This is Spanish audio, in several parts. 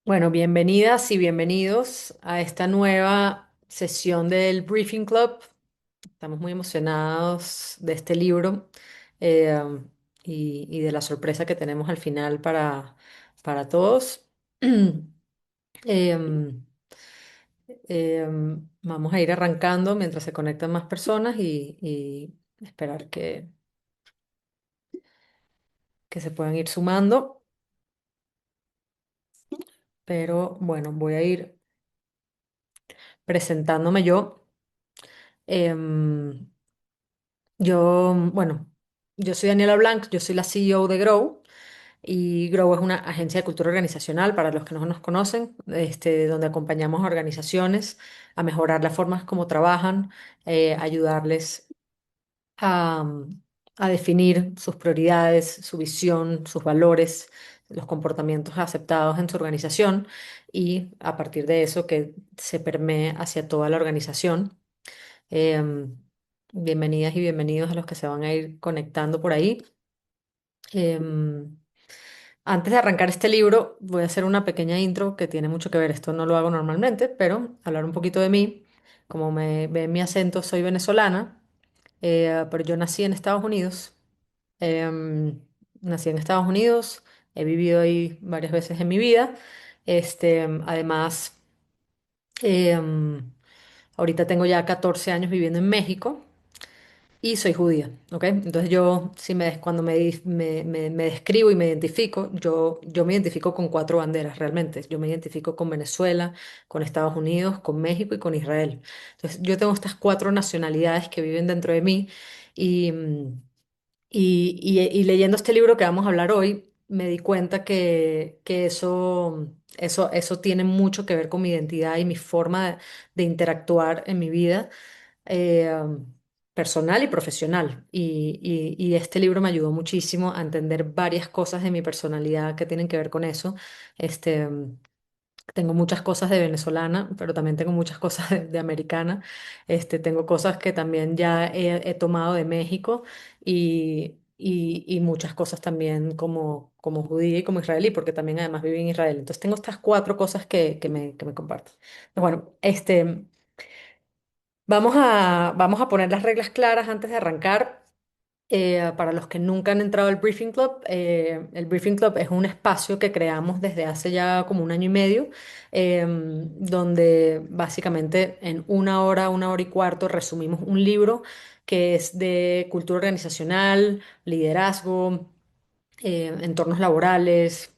Bueno, bienvenidas y bienvenidos a esta nueva sesión del Briefing Club. Estamos muy emocionados de este libro eh, y de la sorpresa que tenemos al final para todos. Em, Vamos a ir arrancando mientras se conectan más personas y esperar que se puedan ir sumando. Pero bueno, voy a ir presentándome yo. Em, bueno, yo soy Daniela Blanc, yo soy la CEO de Grow y Grow es una agencia de cultura organizacional para los que no nos conocen, donde acompañamos a organizaciones a mejorar las formas como trabajan, ayudarles a, a definir sus prioridades, su visión, sus valores, los comportamientos aceptados en su organización y a partir de eso que se permee hacia toda la organización. Em, Bienvenidas y bienvenidos a los que se van a ir conectando por ahí. Em, Antes de arrancar este libro, voy a hacer una pequeña intro que tiene mucho que ver. Esto no lo hago normalmente, pero hablar un poquito de mí. Como me ve en mi acento, soy venezolana, pero yo nací en Estados Unidos. Em, Nací en Estados Unidos, he vivido ahí varias veces en mi vida. Además, em, ahorita tengo ya 14 años viviendo en México. Y soy judía, ¿ok? Entonces yo, si cuando me describo y me identifico, yo me identifico con cuatro banderas realmente. Yo me identifico con Venezuela, con Estados Unidos, con México y con Israel. Entonces yo tengo estas cuatro nacionalidades que viven dentro de mí y, y leyendo este libro que vamos a hablar hoy, me di cuenta que eso tiene mucho que ver con mi identidad y mi forma de interactuar en mi vida eh, personal y profesional. Y este libro me ayudó muchísimo a entender varias cosas de mi personalidad que tienen que ver con eso. Este, Tengo muchas cosas de venezolana, pero también tengo muchas cosas de americana. Tengo cosas que también ya he tomado de México y muchas cosas también como judía y como israelí, porque también además viví en Israel. Entonces tengo estas cuatro cosas que me comparto. Bueno, vamos a poner las reglas claras antes de arrancar. Para los que nunca han entrado al Briefing Club, el Briefing Club es un espacio que creamos desde hace ya como un año y medio, donde básicamente en una hora y cuarto resumimos un libro que es de cultura organizacional, liderazgo, entornos laborales,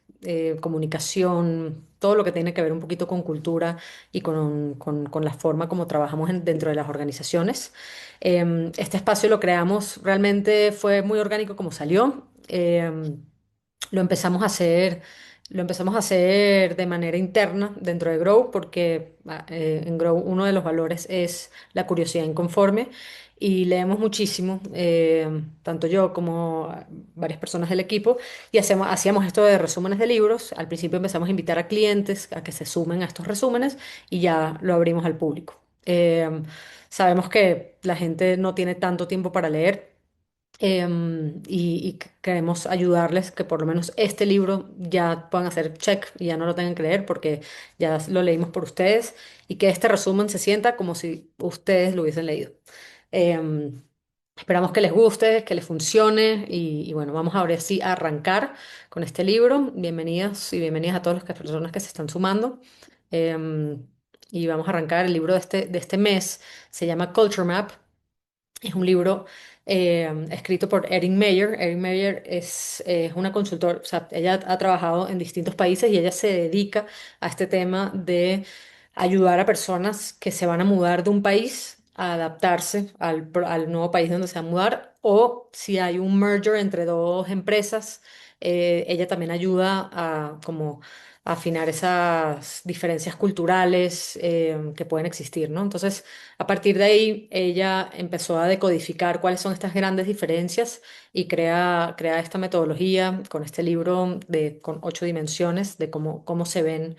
comunicación, todo lo que tiene que ver un poquito con cultura y con la forma como trabajamos dentro de las organizaciones. Este espacio lo creamos, realmente fue muy orgánico como salió. Lo empezamos a hacer, lo empezamos a hacer de manera interna dentro de Grow, porque en Grow uno de los valores es la curiosidad inconforme y leemos muchísimo, tanto yo como varias personas del equipo, y hacíamos esto de resúmenes de libros. Al principio empezamos a invitar a clientes a que se sumen a estos resúmenes y ya lo abrimos al público. Sabemos que la gente no tiene tanto tiempo para leer y queremos ayudarles que por lo menos este libro ya puedan hacer check y ya no lo tengan que leer porque ya lo leímos por ustedes y que este resumen se sienta como si ustedes lo hubiesen leído. Em, Esperamos que les guste, que les funcione y bueno, vamos ahora sí a arrancar con este libro. Bienvenidas y bienvenidas a todas las personas que se están sumando. Em, y vamos a arrancar el libro de este mes. Se llama Culture Map. Es un libro escrito por Erin Meyer. Erin Meyer es una consultora, o sea, ella ha trabajado en distintos países y ella se dedica a este tema de ayudar a personas que se van a mudar de un país a adaptarse al nuevo país donde se van a mudar o si hay un merger entre dos empresas, ella también ayuda afinar esas diferencias culturales que pueden existir, ¿no? Entonces, a partir de ahí, ella empezó a decodificar cuáles son estas grandes diferencias y crea esta metodología con este libro con 8 dimensiones de cómo se ve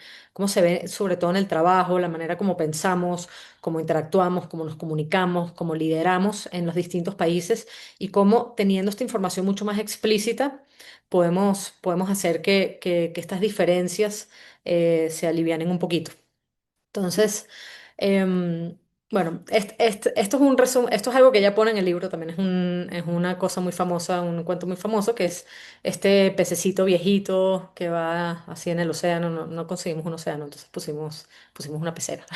sobre todo en el trabajo, la manera como pensamos, cómo interactuamos, cómo nos comunicamos, cómo lideramos en los distintos países y cómo teniendo esta información mucho más explícita podemos hacer que estas diferencias se alivianen un poquito. Entonces, em, bueno, esto es un resumen, esto es algo que ella pone en el libro, también es una cosa muy famosa, un cuento muy famoso, que es este pececito viejito que va así en el océano, no conseguimos un océano, entonces pusimos una pecera.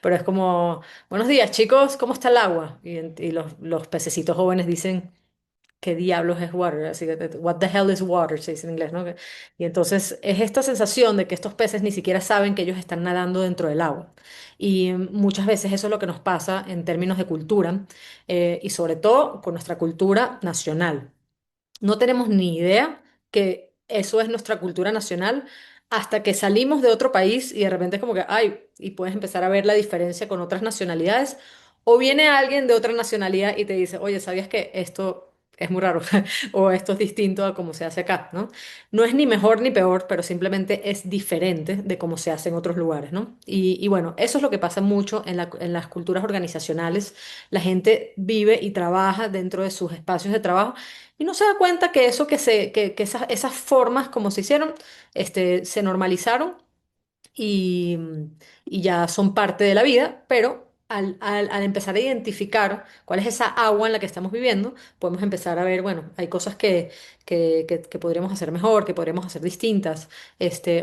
Pero es como, buenos días chicos, ¿cómo está el agua? Y los pececitos jóvenes dicen... ¿Qué diablos es water? Así que, what the hell is water? Se dice en inglés, ¿no? Y entonces es esta sensación de que estos peces ni siquiera saben que ellos están nadando dentro del agua. Y muchas veces eso es lo que nos pasa en términos de cultura y sobre todo con nuestra cultura nacional. No tenemos ni idea que eso es nuestra cultura nacional hasta que salimos de otro país y de repente es como que, ay, y puedes empezar a ver la diferencia con otras nacionalidades. O viene alguien de otra nacionalidad y te dice, oye, ¿sabías que esto es muy raro? O esto es distinto a cómo se hace acá, ¿no? No es ni mejor ni peor, pero simplemente es diferente de cómo se hace en otros lugares, ¿no? Y bueno, eso es lo que pasa mucho en las culturas organizacionales. La gente vive y trabaja dentro de sus espacios de trabajo y no se da cuenta que eso que esas formas como se hicieron, se normalizaron y, y ya son parte de la vida, pero al empezar a identificar cuál es esa agua en la que estamos viviendo, podemos empezar a ver, bueno, hay cosas que podríamos hacer mejor, que podríamos hacer distintas,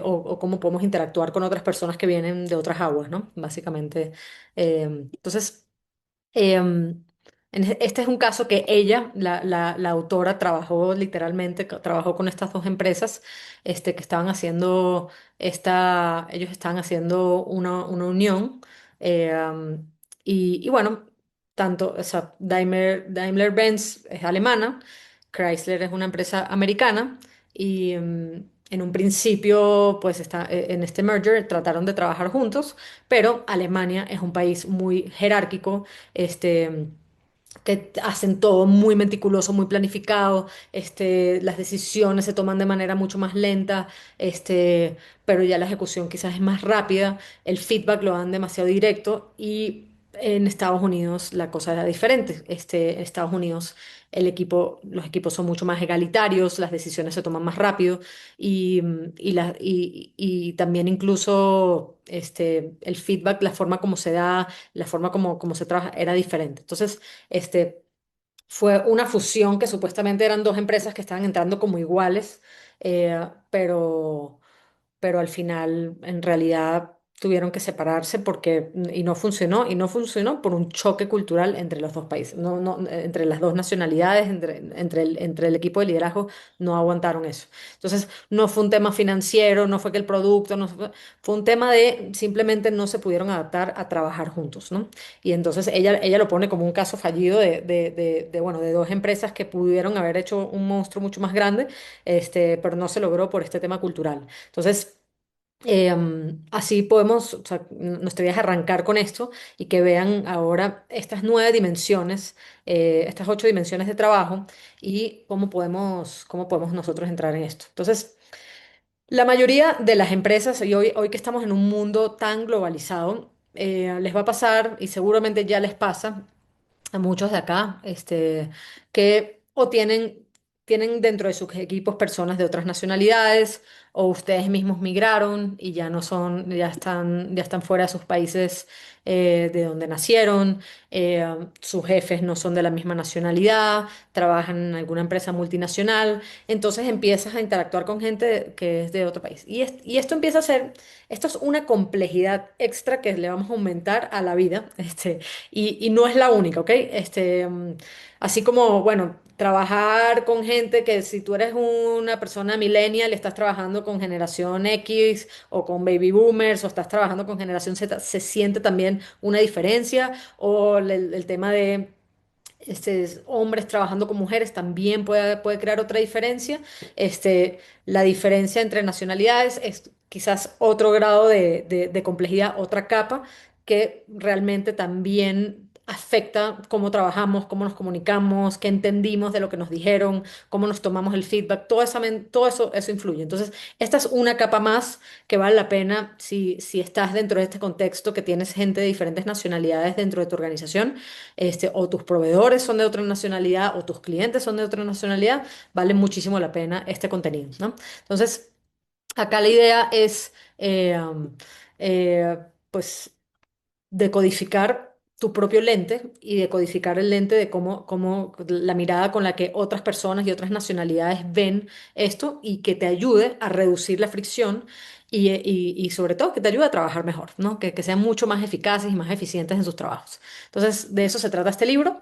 o cómo podemos interactuar con otras personas que vienen de otras aguas, ¿no? Básicamente. Entonces, Em, este es un caso que ella, la autora, trabajó literalmente, trabajó con estas dos empresas, que estaban haciendo ellos estaban haciendo una unión, y bueno, tanto, o sea, Daimler-Benz es alemana, Chrysler es una empresa americana, y en un principio, pues en este merger trataron de trabajar juntos, pero Alemania es un país muy jerárquico, este, que hacen todo muy meticuloso, muy planificado, las decisiones se toman de manera mucho más lenta, pero ya la ejecución quizás es más rápida, el feedback lo dan demasiado directo y en Estados Unidos la cosa era diferente. En Estados Unidos los equipos son mucho más egalitarios, las decisiones se toman más rápido y también incluso el feedback, la forma como se da, la forma como se trabaja era diferente. Entonces, este, fue una fusión que supuestamente eran dos empresas que estaban entrando como iguales, pero al final en realidad tuvieron que separarse y no funcionó por un choque cultural entre los dos países, entre las dos nacionalidades, entre el equipo de liderazgo, no aguantaron eso. Entonces, no fue un tema financiero, no fue que el producto, no fue un tema de simplemente no se pudieron adaptar a trabajar juntos, ¿no? Y entonces ella lo pone como un caso fallido bueno, de dos empresas que pudieron haber hecho un monstruo mucho más grande, pero no se logró por este tema cultural. Entonces, así podemos, o sea, nuestra idea es arrancar con esto y que vean ahora estas 9 dimensiones, estas 8 dimensiones de trabajo y cómo podemos nosotros entrar en esto. Entonces, la mayoría de las empresas, y hoy que estamos en un mundo tan globalizado, les va a pasar, y seguramente ya les pasa, a muchos de acá, que o tienen dentro de sus equipos personas de otras nacionalidades, o ustedes mismos migraron y ya no son, ya están fuera de sus países de donde nacieron, sus jefes no son de la misma nacionalidad, trabajan en alguna empresa multinacional, entonces empiezas a interactuar con gente que es de otro país. Y esto empieza a ser, esto es una complejidad extra que le vamos a aumentar a la vida, y no es la única, ¿ok? Así como, bueno, trabajar con gente que si tú eres una persona millennial, estás trabajando con generación X o con baby boomers o estás trabajando con generación Z, se siente también una diferencia. O el tema de hombres trabajando con mujeres también puede crear otra diferencia. La diferencia entre nacionalidades quizás otro grado de complejidad, otra capa que realmente también afecta cómo trabajamos, cómo nos comunicamos, qué entendimos de lo que nos dijeron, cómo nos tomamos el feedback, todo eso influye. Entonces, esta es una capa más que vale la pena si estás dentro de este contexto, que tienes gente de diferentes nacionalidades dentro de tu organización, o tus proveedores son de otra nacionalidad, o tus clientes son de otra nacionalidad, vale muchísimo la pena este contenido, ¿no? Entonces, acá la idea es, pues, decodificar tu propio lente y decodificar el lente de cómo la mirada con la que otras personas y otras nacionalidades ven esto y que te ayude a reducir la fricción y sobre todo que te ayude a trabajar mejor, ¿no? Que sean mucho más eficaces y más eficientes en sus trabajos. Entonces, de eso se trata este libro.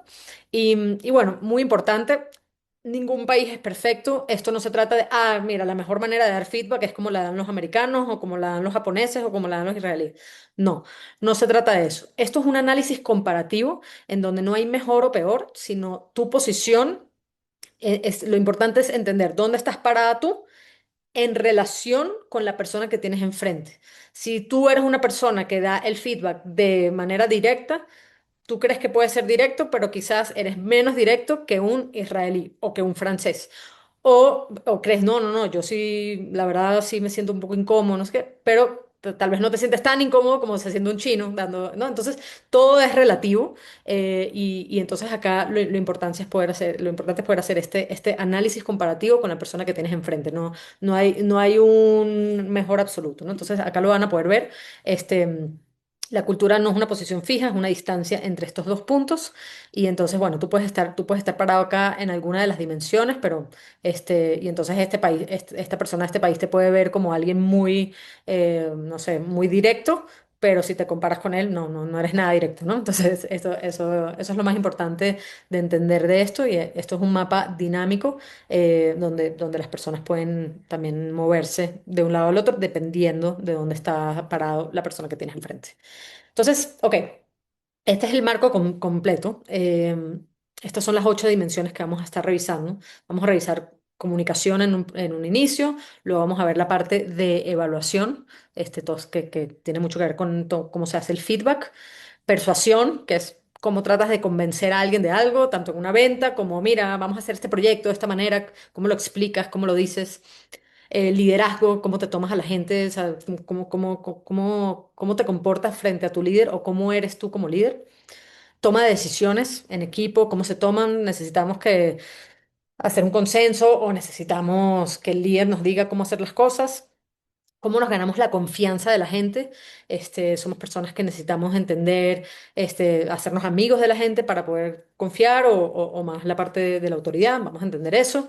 Y bueno, muy importante. Ningún país es perfecto. Esto no se trata de, mira, la mejor manera de dar feedback es como la dan los americanos o como la dan los japoneses o como la dan los israelíes. No, no se trata de eso. Esto es un análisis comparativo en donde no hay mejor o peor, sino tu posición. Lo importante es entender dónde estás parada tú en relación con la persona que tienes enfrente. Si tú eres una persona que da el feedback de manera directa, tú crees que puede ser directo, pero quizás eres menos directo que un israelí o que un francés. O crees, no, no, no, yo sí, la verdad sí me siento un poco incómodo, no sé qué, pero tal vez no te sientes tan incómodo como se siente un chino dando, ¿no? Entonces, todo es relativo, y entonces acá lo importante es poder hacer este análisis comparativo con la persona que tienes enfrente, no hay un mejor absoluto, ¿no? Entonces, acá lo van a poder ver. Este, la cultura no es una posición fija, es una distancia entre estos dos puntos. Y entonces, bueno, tú puedes estar parado acá en alguna de las dimensiones, pero y entonces este país, esta persona de este país te puede ver como alguien muy, no sé, muy directo, pero si te comparas con él, no eres nada directo, ¿no? Entonces, eso es lo más importante de entender de esto. Y esto es un mapa dinámico, donde las personas pueden también moverse de un lado al otro dependiendo de dónde está parado la persona que tienes enfrente. Entonces, ok, este es el marco completo. Estas son las 8 dimensiones que vamos a estar revisando. Vamos a revisar comunicación en un inicio, luego vamos a ver la parte de evaluación, que tiene mucho que ver con cómo se hace el feedback, persuasión, que es cómo tratas de convencer a alguien de algo, tanto en una venta como, mira, vamos a hacer este proyecto de esta manera, cómo lo explicas, cómo lo dices. Liderazgo, cómo te tomas a la gente, o sea, cómo te comportas frente a tu líder o cómo eres tú como líder. Toma de decisiones en equipo, cómo se toman. Necesitamos que hacer un consenso o necesitamos que el líder nos diga cómo hacer las cosas. ¿Cómo nos ganamos la confianza de la gente? Somos personas que necesitamos entender, hacernos amigos de la gente para poder confiar, o más la parte de la autoridad. Vamos a entender eso.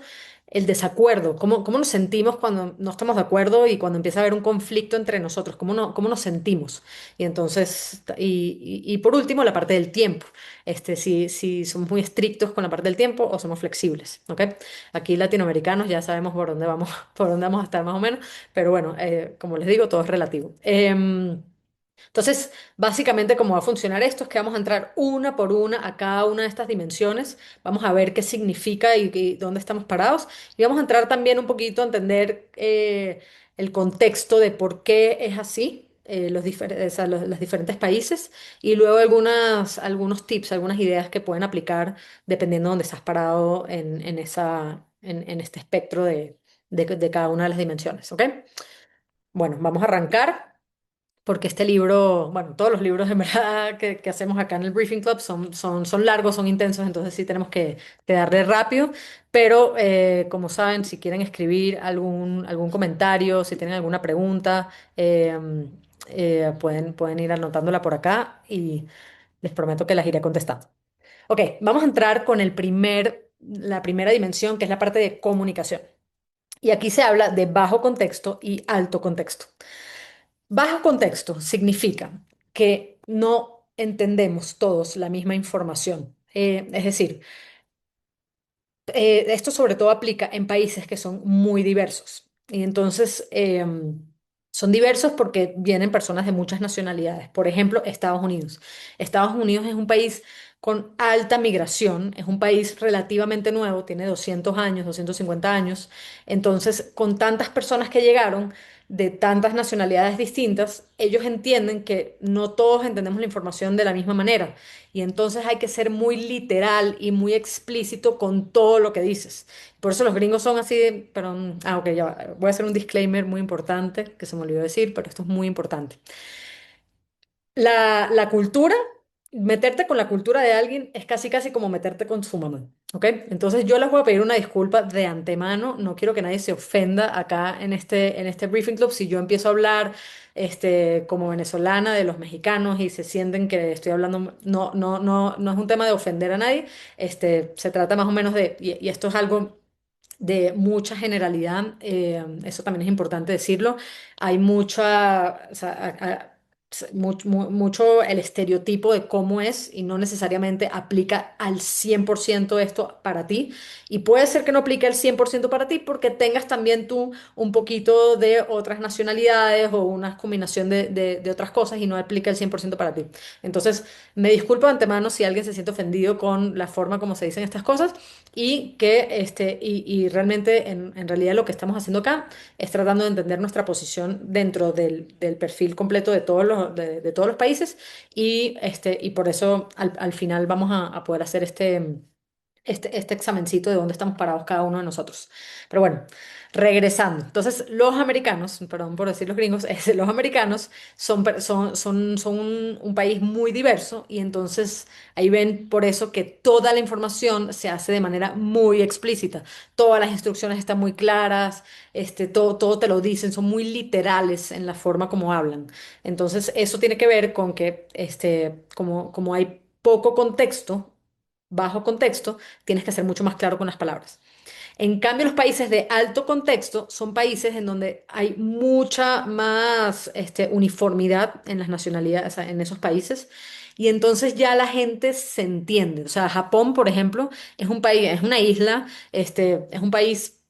El desacuerdo, cómo nos sentimos cuando no estamos de acuerdo y cuando empieza a haber un conflicto entre nosotros, cómo nos sentimos. Y entonces, y por último, la parte del tiempo. Si somos muy estrictos con la parte del tiempo o somos flexibles, ¿ok? Aquí latinoamericanos ya sabemos por dónde vamos, por dónde vamos a estar más o menos. Pero bueno, como les digo, todo es relativo. Entonces, básicamente, cómo va a funcionar esto es que vamos a entrar una por una a cada una de estas dimensiones, vamos a ver qué significa y dónde estamos parados, y vamos a entrar también un poquito a entender el contexto de por qué es así. O sea, los diferentes países, y luego algunos tips, algunas ideas que pueden aplicar dependiendo de dónde estás parado en este espectro de cada una de las dimensiones, ¿ok? Bueno, vamos a arrancar porque este libro, bueno, todos los libros en verdad que hacemos acá en el Briefing Club son largos, son intensos, entonces sí tenemos que darle rápido, pero como saben, si quieren escribir algún comentario, si tienen alguna pregunta, pueden ir anotándola por acá y les prometo que las iré contestando. Ok, vamos a entrar con la primera dimensión, que es la parte de comunicación. Y aquí se habla de bajo contexto y alto contexto. Bajo contexto significa que no entendemos todos la misma información. Es decir, esto sobre todo aplica en países que son muy diversos. Y entonces son diversos porque vienen personas de muchas nacionalidades. Por ejemplo, Estados Unidos. Estados Unidos es un país con alta migración, es un país relativamente nuevo, tiene 200 años, 250 años. Entonces, con tantas personas que llegaron, de tantas nacionalidades distintas, ellos entienden que no todos entendemos la información de la misma manera. Y entonces hay que ser muy literal y muy explícito con todo lo que dices. Por eso los gringos son así, pero, ok, ya va. Voy a hacer un disclaimer muy importante que se me olvidó decir, pero esto es muy importante. La cultura, meterte con la cultura de alguien es casi casi como meterte con su mamá, ¿ok? Entonces yo les voy a pedir una disculpa de antemano, no quiero que nadie se ofenda acá en este briefing club si yo empiezo a hablar como venezolana de los mexicanos y se sienten que estoy hablando, no es un tema de ofender a nadie, se trata más o menos de, y esto es algo de mucha generalidad, eso también es importante decirlo, hay mucha, o sea, mucho el estereotipo de cómo es y no necesariamente aplica al 100% esto para ti. Y puede ser que no aplique al 100% para ti porque tengas también tú un poquito de otras nacionalidades o una combinación de otras cosas y no aplica al 100% para ti. Entonces, me disculpo de antemano si alguien se siente ofendido con la forma como se dicen estas cosas y que y realmente en realidad lo que estamos haciendo acá es tratando de entender nuestra posición dentro del perfil completo de todos los países y por eso al final vamos a poder hacer este examencito de dónde estamos parados cada uno de nosotros. Pero bueno, regresando. Entonces, los americanos, perdón por decir los gringos, los americanos son un país muy diverso y entonces ahí ven por eso que toda la información se hace de manera muy explícita. Todas las instrucciones están muy claras, todo te lo dicen, son muy literales en la forma como hablan. Entonces, eso tiene que ver con que como hay poco contexto, bajo contexto, tienes que ser mucho más claro con las palabras. En cambio, los países de alto contexto son países en donde hay mucha más uniformidad en las nacionalidades, o sea, en esos países. Y entonces ya la gente se entiende. O sea, Japón, por ejemplo, es un país, es una isla, es un país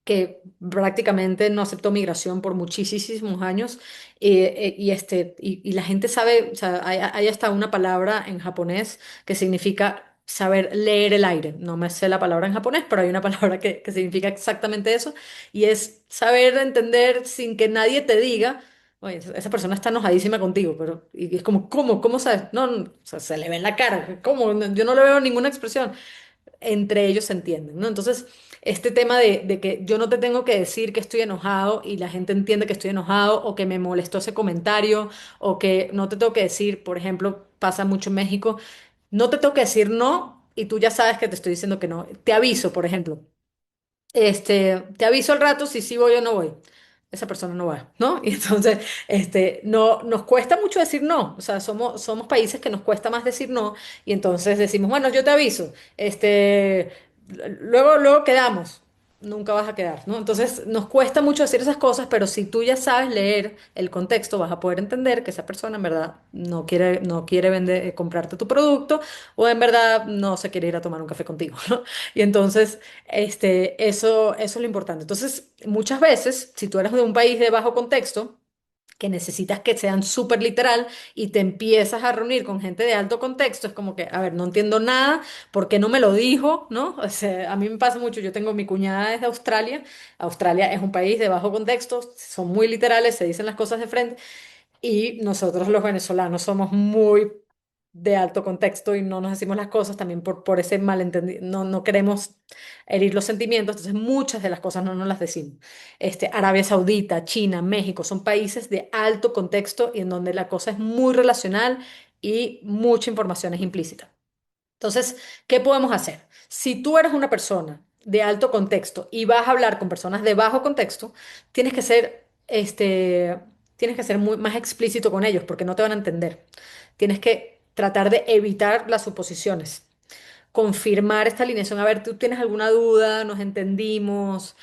que prácticamente no aceptó migración por muchísimos años y la gente sabe, o sea, hay hasta una palabra en japonés que significa saber leer el aire. No me sé la palabra en japonés, pero hay una palabra que significa exactamente eso y es saber entender sin que nadie te diga. Oye, esa persona está enojadísima contigo, pero y es como, ¿cómo sabes? No, o sea, se le ve en la cara, ¿cómo? Yo no le veo ninguna expresión entre ellos se entienden, ¿no? Entonces, este tema de que yo no te tengo que decir que estoy enojado y la gente entiende que estoy enojado o que me molestó ese comentario o que no te tengo que decir, por ejemplo, pasa mucho en México, no te tengo que decir no y tú ya sabes que te estoy diciendo que no. Te aviso, por ejemplo. Te aviso al rato si sí voy o no voy. Esa persona no va, ¿no? Y entonces, no, nos cuesta mucho decir no. O sea, somos países que nos cuesta más decir no. Y entonces decimos, bueno, yo te aviso. Luego quedamos. Nunca vas a quedar, ¿no? Entonces, nos cuesta mucho decir esas cosas, pero si tú ya sabes leer el contexto, vas a poder entender que esa persona en verdad no quiere vender, comprarte tu producto o en verdad no se quiere ir a tomar un café contigo, ¿no? Y entonces, eso es lo importante. Entonces, muchas veces, si tú eres de un país de bajo contexto, que necesitas que sean súper literal y te empiezas a reunir con gente de alto contexto, es como que, a ver, no entiendo nada, ¿por qué no me lo dijo? ¿No? O sea, a mí me pasa mucho, yo tengo mi cuñada desde Australia, Australia es un país de bajo contexto, son muy literales, se dicen las cosas de frente, y nosotros los venezolanos somos muy de alto contexto y no nos decimos las cosas también por ese malentendido, no queremos herir los sentimientos, entonces muchas de las cosas no nos las decimos. Arabia Saudita, China, México son países de alto contexto y en donde la cosa es muy relacional y mucha información es implícita. Entonces, ¿qué podemos hacer? Si tú eres una persona de alto contexto y vas a hablar con personas de bajo contexto, tienes que ser, tienes que ser más explícito con ellos porque no te van a entender. Tienes que tratar de evitar las suposiciones, confirmar esta alineación. A ver, ¿tú tienes alguna duda? ¿Nos entendimos?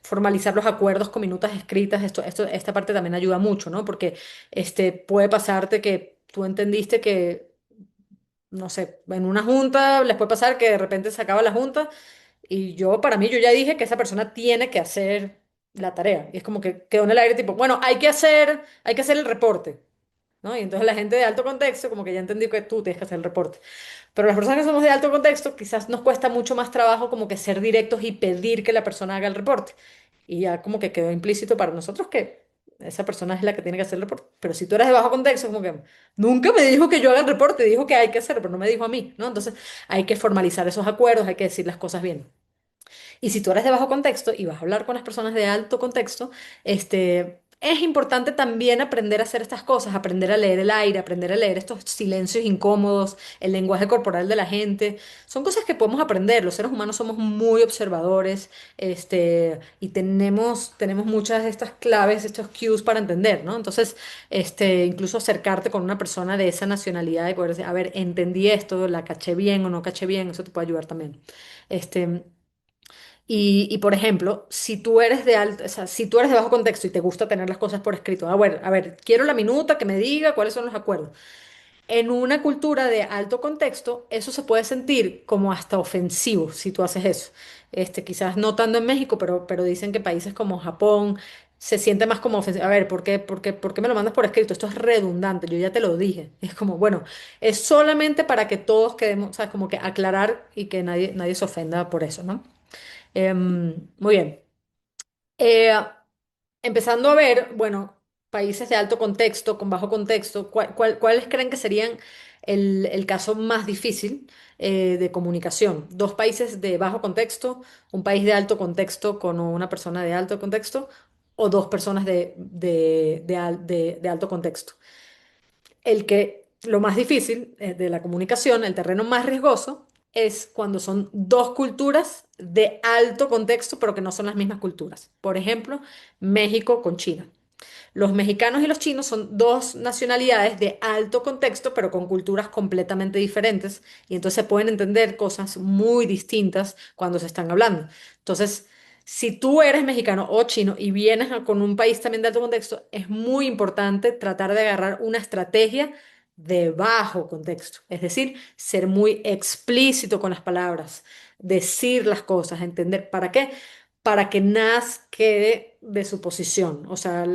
Formalizar los acuerdos con minutas escritas. Esta parte también ayuda mucho, ¿no? Porque puede pasarte que tú entendiste que no sé, en una junta les puede pasar que de repente se acaba la junta y para mí, yo ya dije que esa persona tiene que hacer la tarea. Y es como que quedó en el aire tipo, bueno, hay que hacer el reporte, ¿no? Y entonces la gente de alto contexto como que ya entendió que tú tienes que hacer el reporte. Pero las personas que somos de alto contexto quizás nos cuesta mucho más trabajo como que ser directos y pedir que la persona haga el reporte. y ya como que quedó implícito para nosotros que esa persona es la que tiene que hacer el reporte. Pero si tú eres de bajo contexto, como que nunca me dijo que yo haga el reporte, dijo que hay que hacerlo, pero no me dijo a mí, ¿no? Entonces hay que formalizar esos acuerdos, hay que decir las cosas bien. Y si tú eres de bajo contexto y vas a hablar con las personas de alto contexto, es importante también aprender a hacer estas cosas, aprender a leer el aire, aprender a leer estos silencios incómodos, el lenguaje corporal de la gente. Son cosas que podemos aprender. Los seres humanos somos muy observadores, y tenemos muchas de estas claves, estos cues para entender, ¿no? Entonces, incluso acercarte con una persona de esa nacionalidad y poder decir, a ver, entendí esto, la caché bien o no caché bien, eso te puede ayudar también. Este, por ejemplo, si tú eres de alto, o sea, si tú eres de bajo contexto y te gusta tener las cosas por escrito, a ver, quiero la minuta que me diga cuáles son los acuerdos. En una cultura de alto contexto, eso se puede sentir como hasta ofensivo si tú haces eso. Quizás no tanto en México, pero dicen que países como Japón se siente más como ofensivo. A ver, por qué me lo mandas por escrito? Esto es redundante, yo ya te lo dije. Es como, bueno, es solamente para que todos quedemos, o sea, como que aclarar y que nadie se ofenda por eso, ¿no? Muy bien. Eh, Empezando a ver, bueno, países de alto contexto, con bajo contexto, ¿cuáles creen que serían el caso más difícil de comunicación? ¿Dos países de bajo contexto, un país de alto contexto con una persona de alto contexto o dos personas de alto contexto? Lo más difícil de la comunicación, el terreno más riesgoso, es cuando son dos culturas de alto contexto, pero que no son las mismas culturas. Por ejemplo, México con China. Los mexicanos y los chinos son dos nacionalidades de alto contexto, pero con culturas completamente diferentes, y entonces se pueden entender cosas muy distintas cuando se están hablando. Entonces, si tú eres mexicano o chino y vienes con un país también de alto contexto, es muy importante tratar de agarrar una estrategia de bajo contexto, es decir, ser muy explícito con las palabras, decir las cosas, entender para qué, para que nada quede de su posición. O sea,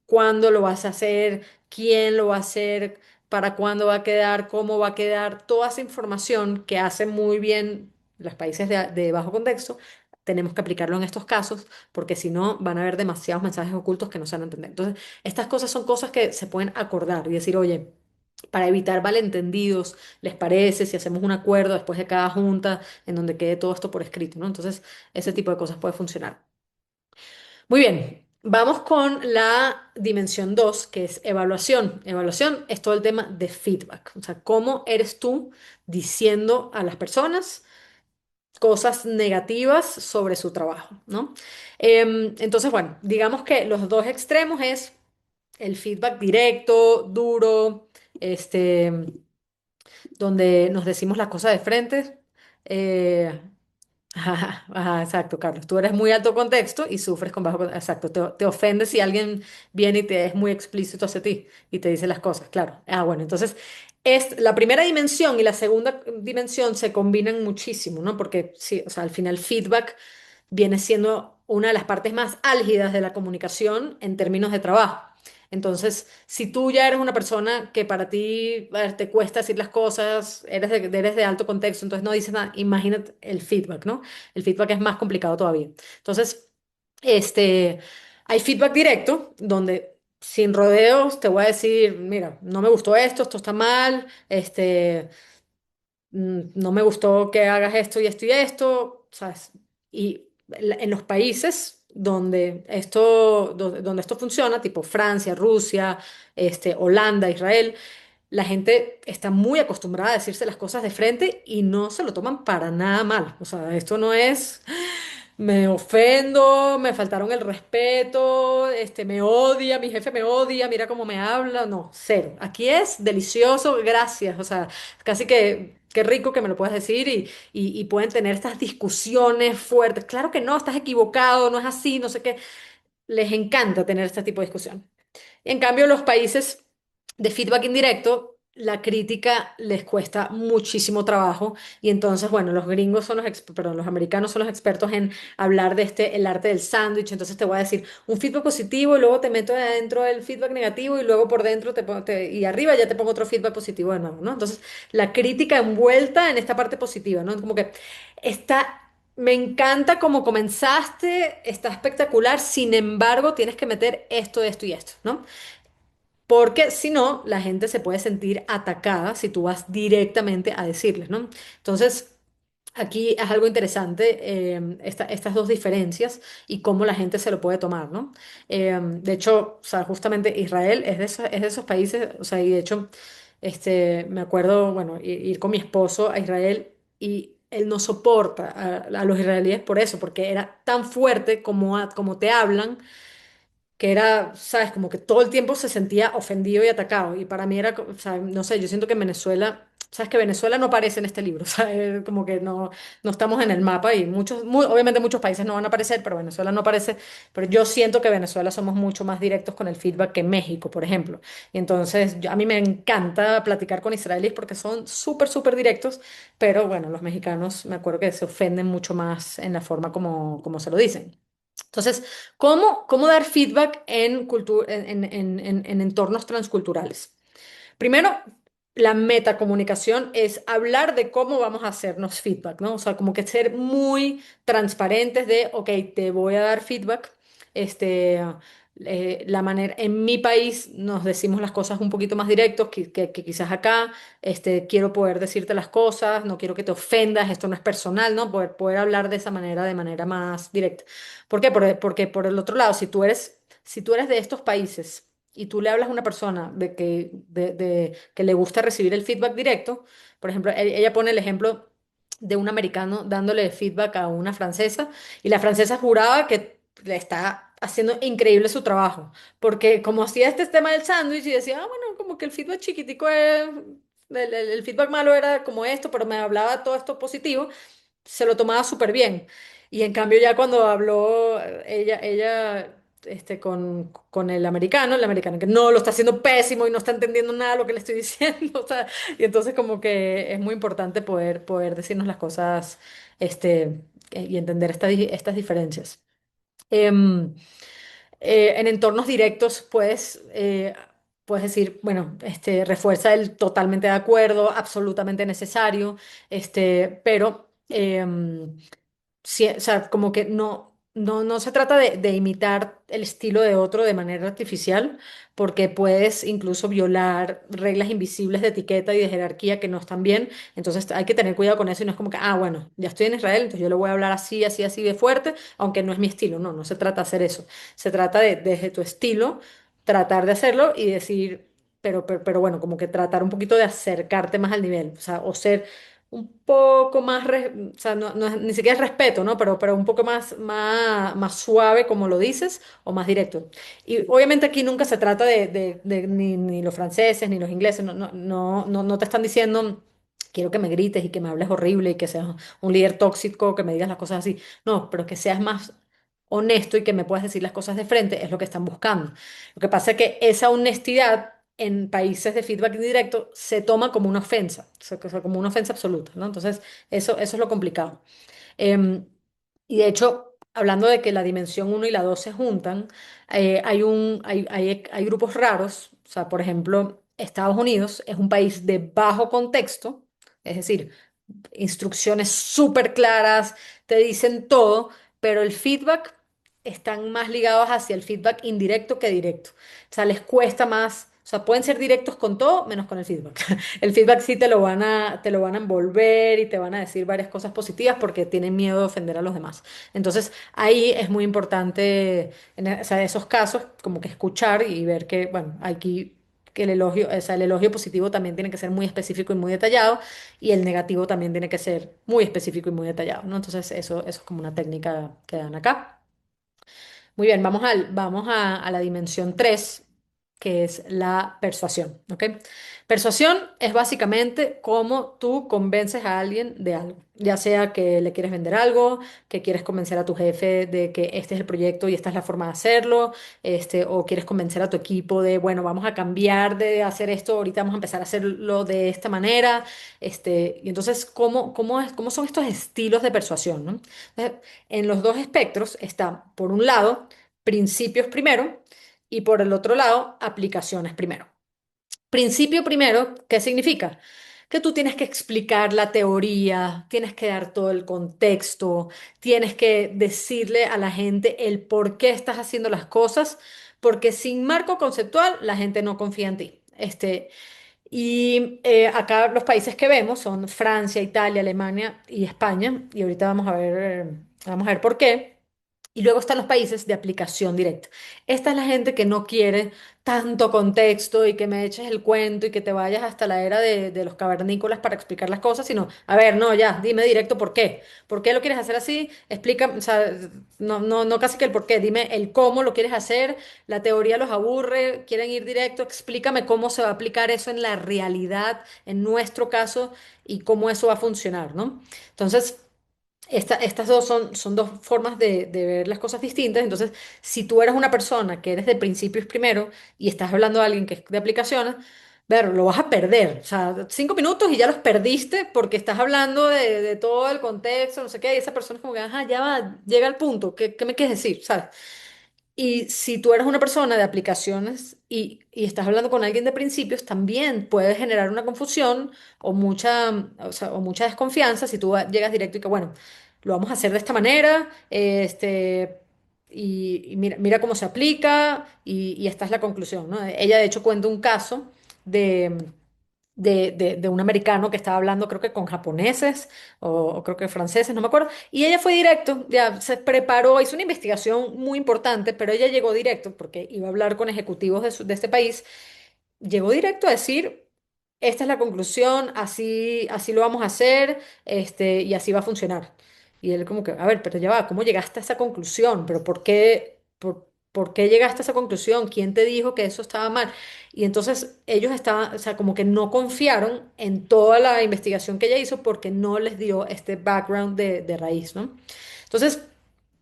cuándo lo vas a hacer, quién lo va a hacer, para cuándo va a quedar, cómo va a quedar, toda esa información que hacen muy bien los países de bajo contexto, tenemos que aplicarlo en estos casos, porque si no van a haber demasiados mensajes ocultos que no se van a entender. Entonces, estas cosas son cosas que se pueden acordar y decir, oye, para evitar malentendidos, ¿les parece si hacemos un acuerdo después de cada junta en donde quede todo esto por escrito, ¿no? Entonces, ese tipo de cosas puede funcionar. Muy bien, vamos con la dimensión 2, que es evaluación. Evaluación es todo el tema de feedback, o sea, cómo eres tú diciendo a las personas cosas negativas sobre su trabajo, ¿no? Entonces, bueno, digamos que los dos extremos es el feedback directo, duro, este, donde nos decimos las cosas de frente. eh, Ajá, ajá, exacto, Carlos. Tú eres muy alto contexto y sufres con bajo contexto. Exacto, te ofende si alguien viene y te es muy explícito hacia ti y te dice las cosas, claro. Bueno, entonces la primera dimensión y la segunda dimensión se combinan muchísimo, ¿no? Porque sí, o sea, al final feedback viene siendo una de las partes más álgidas de la comunicación en términos de trabajo. Entonces, si tú ya eres una persona que para ti te cuesta decir las cosas, eres de alto contexto, entonces no dices nada, imagínate el feedback, ¿no? El feedback es más complicado todavía. Entonces, este, hay feedback directo, donde sin rodeos te voy a decir, mira, no me gustó esto está mal, no me gustó que hagas esto y esto, ¿sabes? Y en los países donde esto funciona, tipo Francia, Rusia, Holanda, Israel, la gente está muy acostumbrada a decirse las cosas de frente y no se lo toman para nada mal. O sea, esto no es me ofendo, me faltaron el respeto, me odia, mi jefe me odia, mira cómo me habla. No, cero. Aquí es delicioso, gracias. O sea, casi que qué rico que me lo puedas decir y pueden tener estas discusiones fuertes. Claro que no, estás equivocado, no es así, no sé qué. Les encanta tener este tipo de discusión. En cambio, los países de feedback indirecto, la crítica les cuesta muchísimo trabajo y entonces, bueno, los gringos son perdón, los americanos son los expertos en hablar de el arte del sándwich, entonces te voy a decir un feedback positivo y luego te meto adentro el feedback negativo y luego por dentro y arriba ya te pongo otro feedback positivo de nuevo, ¿no? Entonces, la crítica envuelta en esta parte positiva, ¿no? Como que está me encanta cómo comenzaste, está espectacular, sin embargo, tienes que meter esto, esto y esto, ¿no? Porque si no, la gente se puede sentir atacada si tú vas directamente a decirles, ¿no? Entonces, aquí es algo interesante, estas dos diferencias y cómo la gente se lo puede tomar, ¿no? De hecho, o sea, justamente Israel es de esos países, o sea, y de hecho, me acuerdo, bueno, ir con mi esposo a Israel y él no soporta a los israelíes por eso, porque era tan fuerte como te hablan que era, sabes, como que todo el tiempo se sentía ofendido y atacado. Y para mí era, o sea, no sé, yo siento que en Venezuela, sabes que Venezuela no aparece en este libro, ¿sabes? Como que no estamos en el mapa y obviamente muchos países no van a aparecer, pero Venezuela no aparece. Pero yo siento que Venezuela somos mucho más directos con el feedback que México, por ejemplo. Y entonces a mí me encanta platicar con israelíes porque son súper, súper directos, pero bueno, los mexicanos me acuerdo que se ofenden mucho más en la forma como se lo dicen. Entonces, ¿cómo dar feedback en entornos transculturales? Primero, la metacomunicación es hablar de cómo vamos a hacernos feedback, ¿no? O sea, como que ser muy transparentes de, ok, te voy a dar feedback. Este, la manera, en mi país nos decimos las cosas un poquito más directos que quizás acá. Quiero poder decirte las cosas, no quiero que te ofendas, esto no es personal, ¿no? Poder hablar de esa manera, de manera más directa. ¿Por qué? Porque por el otro lado, si tú eres de estos países y tú le hablas a una persona de que le gusta recibir el feedback directo, por ejemplo, ella pone el ejemplo de un americano dándole feedback a una francesa y la francesa juraba que le está haciendo increíble su trabajo, porque como hacía este tema del sándwich y decía, bueno, como que el feedback chiquitico es, el feedback malo era como esto, pero me hablaba todo esto positivo, se lo tomaba súper bien. Y en cambio ya cuando habló ella con el americano que no lo está haciendo pésimo y no está entendiendo nada de lo que le estoy diciendo, o sea, y entonces como que es muy importante poder decirnos las cosas y entender estas diferencias. Em, en entornos directos puedes decir, bueno, refuerza el totalmente de acuerdo, absolutamente necesario, pero sí, o sea, como que no se trata de imitar el estilo de otro de manera artificial, porque puedes incluso violar reglas invisibles de etiqueta y de jerarquía que no están bien. Entonces hay que tener cuidado con eso y no es como que, bueno, ya estoy en Israel, entonces yo le voy a hablar así, así, así de fuerte, aunque no es mi estilo. No se trata de hacer eso. Se trata desde tu estilo, tratar de hacerlo y decir, pero bueno, como que tratar un poquito de acercarte más al nivel, o sea, o ser un poco más, o sea, ni siquiera es respeto, ¿no? Pero un poco más suave, como lo dices, o más directo. Y obviamente aquí nunca se trata de ni los franceses ni los ingleses, no te están diciendo, quiero que me grites y que me hables horrible y que seas un líder tóxico, que me digas las cosas así. No, pero que seas más honesto y que me puedas decir las cosas de frente, es lo que están buscando. Lo que pasa es que esa honestidad en países de feedback indirecto se toma como una ofensa, o sea, como una ofensa absoluta, ¿no? Entonces, eso es lo complicado. Em, y de hecho, hablando de que la dimensión uno y la 2 se juntan, hay grupos raros, o sea, por ejemplo, Estados Unidos es un país de bajo contexto, es decir, instrucciones súper claras, te dicen todo, pero el feedback están más ligados hacia el feedback indirecto que directo. O sea, les cuesta más, o sea, pueden ser directos con todo menos con el feedback. El feedback sí te lo van a envolver y te van a decir varias cosas positivas porque tienen miedo de ofender a los demás. Entonces, ahí es muy importante, o sea, esos casos, como que escuchar y ver que, bueno, aquí que el elogio positivo también tiene que ser muy específico y muy detallado y el negativo también tiene que ser muy específico y muy detallado, ¿no? Entonces, eso es como una técnica que dan acá. Muy bien, vamos a la dimensión 3, que es la persuasión, ¿ok? Persuasión es básicamente cómo tú convences a alguien de algo, ya sea que le quieres vender algo, que quieres convencer a tu jefe de que este es el proyecto y esta es la forma de hacerlo, o quieres convencer a tu equipo de, bueno, vamos a cambiar de hacer esto, ahorita vamos a empezar a hacerlo de esta manera, y entonces, ¿cómo son estos estilos de persuasión, ¿no? Entonces, en los dos espectros está, por un lado, principios primero y por el otro lado, aplicaciones primero. Principio primero, ¿qué significa? que tú tienes que explicar la teoría, tienes que dar todo el contexto, tienes que decirle a la gente el por qué estás haciendo las cosas, porque sin marco conceptual la gente no confía en ti. Acá los países que vemos son Francia, Italia, Alemania y España, y ahorita vamos a ver por qué. Y luego están los países de aplicación directa. Esta es la gente que no quiere tanto contexto y que me eches el cuento y que te vayas hasta la era de los cavernícolas para explicar las cosas, sino, a ver, no, ya, dime directo por qué. ¿Por qué lo quieres hacer así? Explica, o sea, no casi que el por qué, dime el cómo lo quieres hacer, la teoría los aburre, quieren ir directo, explícame cómo se va a aplicar eso en la realidad, en nuestro caso, y cómo eso va a funcionar, ¿no? Entonces... estas dos son dos formas de ver las cosas distintas. Entonces, si tú eres una persona que eres de principios primero y estás hablando de alguien que es de aplicaciones, ver, lo vas a perder. O sea, 5 minutos y ya los perdiste porque estás hablando de todo el contexto, no sé qué, y esa persona es como que, ajá, ya va, llega al punto, ¿qué me quieres decir? ¿Sabes? Y si tú eres una persona de aplicaciones y estás hablando con alguien de principios, también puedes generar una confusión o sea, o mucha desconfianza si tú llegas directo y que, bueno, lo vamos a hacer de esta manera, y mira cómo se aplica y esta es la conclusión, ¿no? Ella, de hecho, cuenta un caso de un americano que estaba hablando, creo que con japoneses o creo que franceses, no me acuerdo, y ella fue directo, ya se preparó, hizo una investigación muy importante, pero ella llegó directo porque iba a hablar con ejecutivos de este país, llegó directo a decir, esta es la conclusión, así lo vamos a hacer, y así va a funcionar. Y él como que, a ver, pero ya va, ¿cómo llegaste a esa conclusión? ¿Pero por qué llegaste a esa conclusión? ¿Quién te dijo que eso estaba mal? Y entonces ellos estaban, o sea, como que no confiaron en toda la investigación que ella hizo porque no les dio este background de raíz, ¿no? Entonces,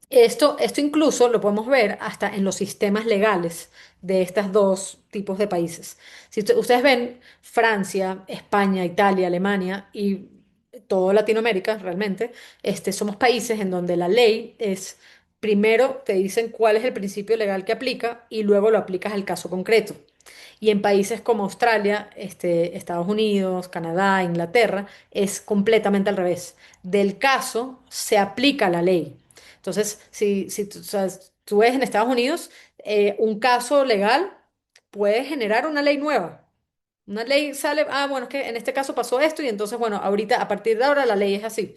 esto incluso lo podemos ver hasta en los sistemas legales de estos dos tipos de países. Si ustedes ven Francia, España, Italia, Alemania y toda Latinoamérica realmente, somos países en donde la ley es, primero te dicen cuál es el principio legal que aplica y luego lo aplicas al caso concreto. Y en países como Australia, Estados Unidos, Canadá, Inglaterra, es completamente al revés. Del caso se aplica la ley. Entonces, si tú, o sea, tú ves en Estados Unidos, un caso legal puede generar una ley nueva. Una ley sale, bueno, es que en este caso pasó esto y entonces, bueno, ahorita, a partir de ahora, la ley es así.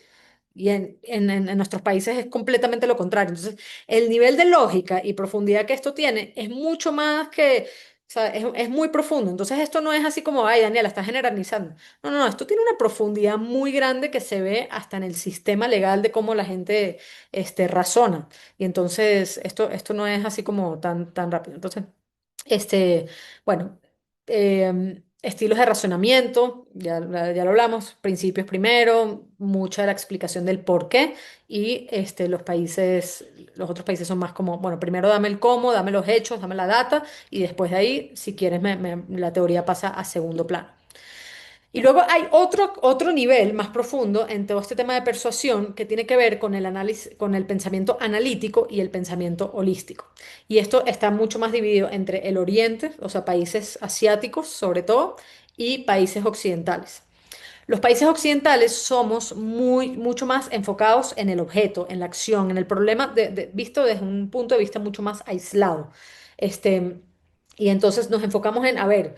Y en nuestros países es completamente lo contrario. Entonces, el nivel de lógica y profundidad que esto tiene es mucho más que, o sea, es muy profundo. Entonces, esto no es así como, ay, Daniela, estás generalizando. No, esto tiene una profundidad muy grande que se ve hasta en el sistema legal de cómo la gente, razona. Y entonces, esto no es así como tan rápido. Entonces, este, bueno, estilos de razonamiento, ya lo hablamos, principios primero, mucha de la explicación del por qué y los otros países son más como, bueno, primero dame el cómo, dame los hechos, dame la data y después de ahí, si quieres, la teoría pasa a segundo plano. Y luego hay otro nivel más profundo en todo este tema de persuasión que tiene que ver con el análisis, con el pensamiento analítico y el pensamiento holístico. Y esto está mucho más dividido entre el Oriente, o sea, países asiáticos sobre todo, y países occidentales. Los países occidentales somos mucho más enfocados en el objeto, en la acción, en el problema, visto desde un punto de vista mucho más aislado. Este, y entonces nos enfocamos en, a ver,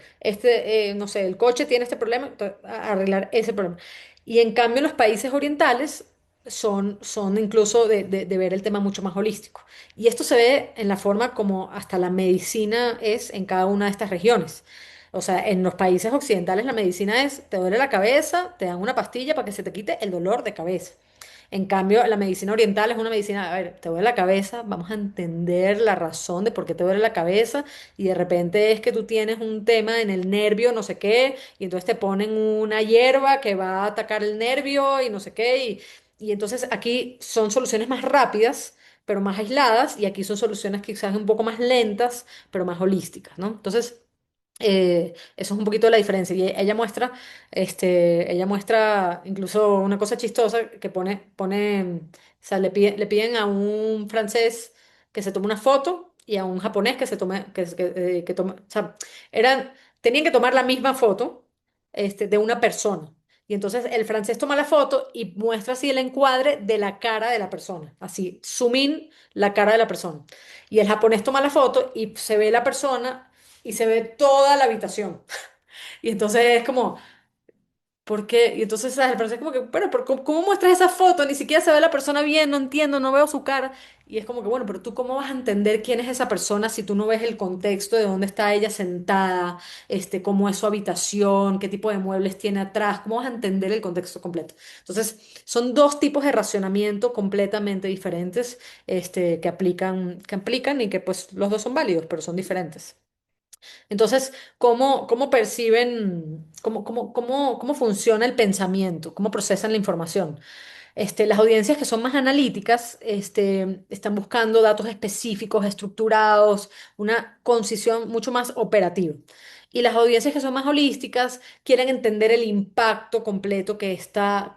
no sé, el coche tiene este problema, a arreglar ese problema. Y en cambio, los países orientales son incluso de ver el tema mucho más holístico. Y esto se ve en la forma como hasta la medicina es en cada una de estas regiones. O sea, en los países occidentales la medicina es, te duele la cabeza, te dan una pastilla para que se te quite el dolor de cabeza. En cambio, la medicina oriental es una medicina, a ver, te duele la cabeza, vamos a entender la razón de por qué te duele la cabeza y de repente es que tú tienes un tema en el nervio, no sé qué, y entonces te ponen una hierba que va a atacar el nervio y no sé qué, y entonces aquí son soluciones más rápidas, pero más aisladas, y aquí son soluciones quizás un poco más lentas, pero más holísticas, ¿no? Entonces... eso es un poquito la diferencia. Y ella muestra incluso una cosa chistosa que o sea, le piden a un francés que se tome una foto y a un japonés que se tome, que tome, o sea, tenían que tomar la misma foto, de una persona. Y entonces el francés toma la foto y muestra así el encuadre de la cara de la persona, así, zoom in la cara de la persona. Y el japonés toma la foto y se ve la persona y se ve toda la habitación. Y entonces es como, ¿por qué? Y entonces, ¿sabes? El francés como que, bueno, pero ¿cómo muestras esa foto? Ni siquiera se ve la persona bien, no entiendo, no veo su cara. Y es como que, bueno, pero tú ¿cómo vas a entender quién es esa persona si tú no ves el contexto de dónde está ella sentada, cómo es su habitación, qué tipo de muebles tiene atrás? ¿Cómo vas a entender el contexto completo? Entonces, son dos tipos de racionamiento completamente diferentes, que aplican y que pues los dos son válidos, pero son diferentes. Entonces, ¿cómo perciben, cómo funciona el pensamiento? ¿Cómo procesan la información? Las audiencias que son más analíticas, están buscando datos específicos, estructurados, una concisión mucho más operativa. Y las audiencias que son más holísticas quieren entender el impacto completo que esto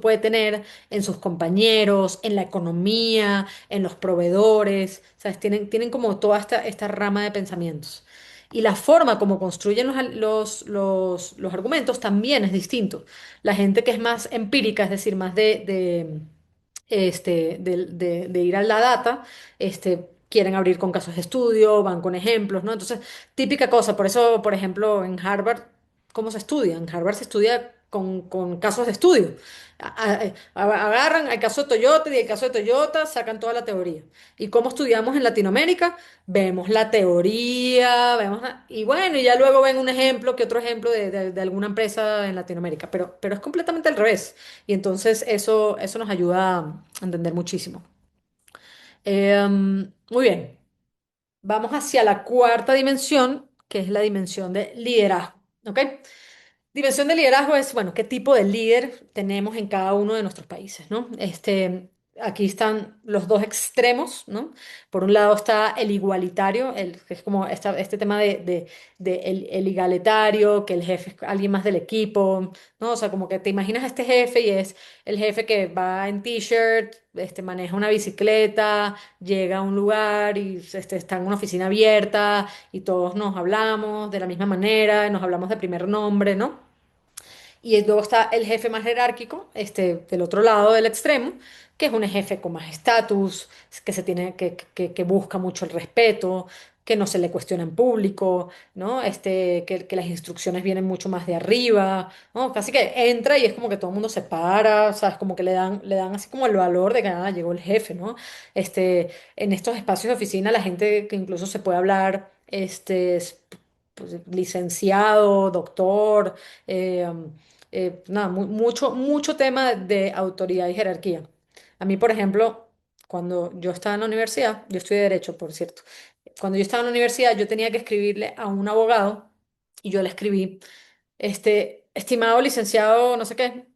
puede tener en sus compañeros, en la economía, en los proveedores. ¿Sabes? Tienen como toda esta rama de pensamientos. Y la forma como construyen los argumentos también es distinto. La gente que es más empírica, es decir, más de ir a la data, quieren abrir con casos de estudio, van con ejemplos, ¿no? Entonces, típica cosa, por eso, por ejemplo, en Harvard, ¿cómo se estudia? En Harvard se estudia con casos de estudio. Agarran el caso de Toyota y el caso de Toyota sacan toda la teoría. ¿Y cómo estudiamos en Latinoamérica? Vemos la teoría, y bueno, y ya luego ven un ejemplo, que otro ejemplo de alguna empresa en Latinoamérica, pero es completamente al revés. Y entonces eso nos ayuda a entender muchísimo. Muy bien, vamos hacia la cuarta dimensión, que es la dimensión de liderazgo. ¿Ok? Dimensión de liderazgo es, bueno, qué tipo de líder tenemos en cada uno de nuestros países, ¿no? Aquí están los dos extremos, ¿no? Por un lado está el igualitario, que es como este tema de el igualitario, que el jefe es alguien más del equipo, ¿no? O sea, como que te imaginas a este jefe y es el jefe que va en t-shirt, maneja una bicicleta, llega a un lugar y está en una oficina abierta y todos nos hablamos de la misma manera, nos hablamos de primer nombre, ¿no? Y luego está el jefe más jerárquico, del otro lado del extremo, que es un jefe con más estatus, que que busca mucho el respeto, que no se le cuestiona en público, ¿no? Que las instrucciones vienen mucho más de arriba, ¿no? Casi que entra y es como que todo el mundo se para, ¿sabes? Como que le dan así como el valor de que llegó el jefe, ¿no? En estos espacios de oficina, la gente que incluso se puede hablar, pues, licenciado, doctor, eh, nada, mucho tema de autoridad y jerarquía. A mí, por ejemplo, cuando yo estaba en la universidad, yo estudié Derecho, por cierto, cuando yo estaba en la universidad, yo tenía que escribirle a un abogado y yo le escribí, estimado licenciado, no sé qué,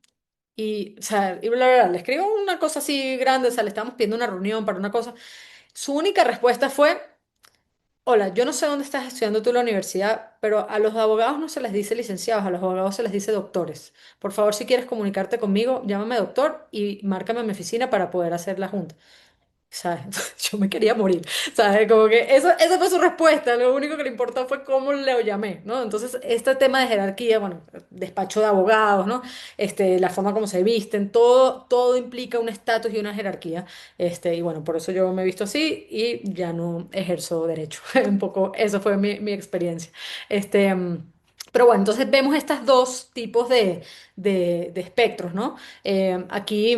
y, o sea, y bla, bla, bla, le escribo una cosa así grande, o sea, le estábamos pidiendo una reunión para una cosa. Su única respuesta fue: hola, yo no sé dónde estás estudiando tú la universidad, pero a los abogados no se les dice licenciados, a los abogados se les dice doctores. Por favor, si quieres comunicarte conmigo, llámame doctor y márcame a mi oficina para poder hacer la junta. ¿Sabes? Yo me quería morir, ¿sabes? Como que esa fue su respuesta, lo único que le importó fue cómo le llamé, ¿no? Entonces, este tema de jerarquía, bueno, despacho de abogados, ¿no? La forma como se visten, todo implica un estatus y una jerarquía, y bueno, por eso yo me he visto así y ya no ejerzo derecho, un poco, eso fue mi experiencia. Este... Pero bueno, entonces vemos estos dos tipos de espectros, ¿no? Aquí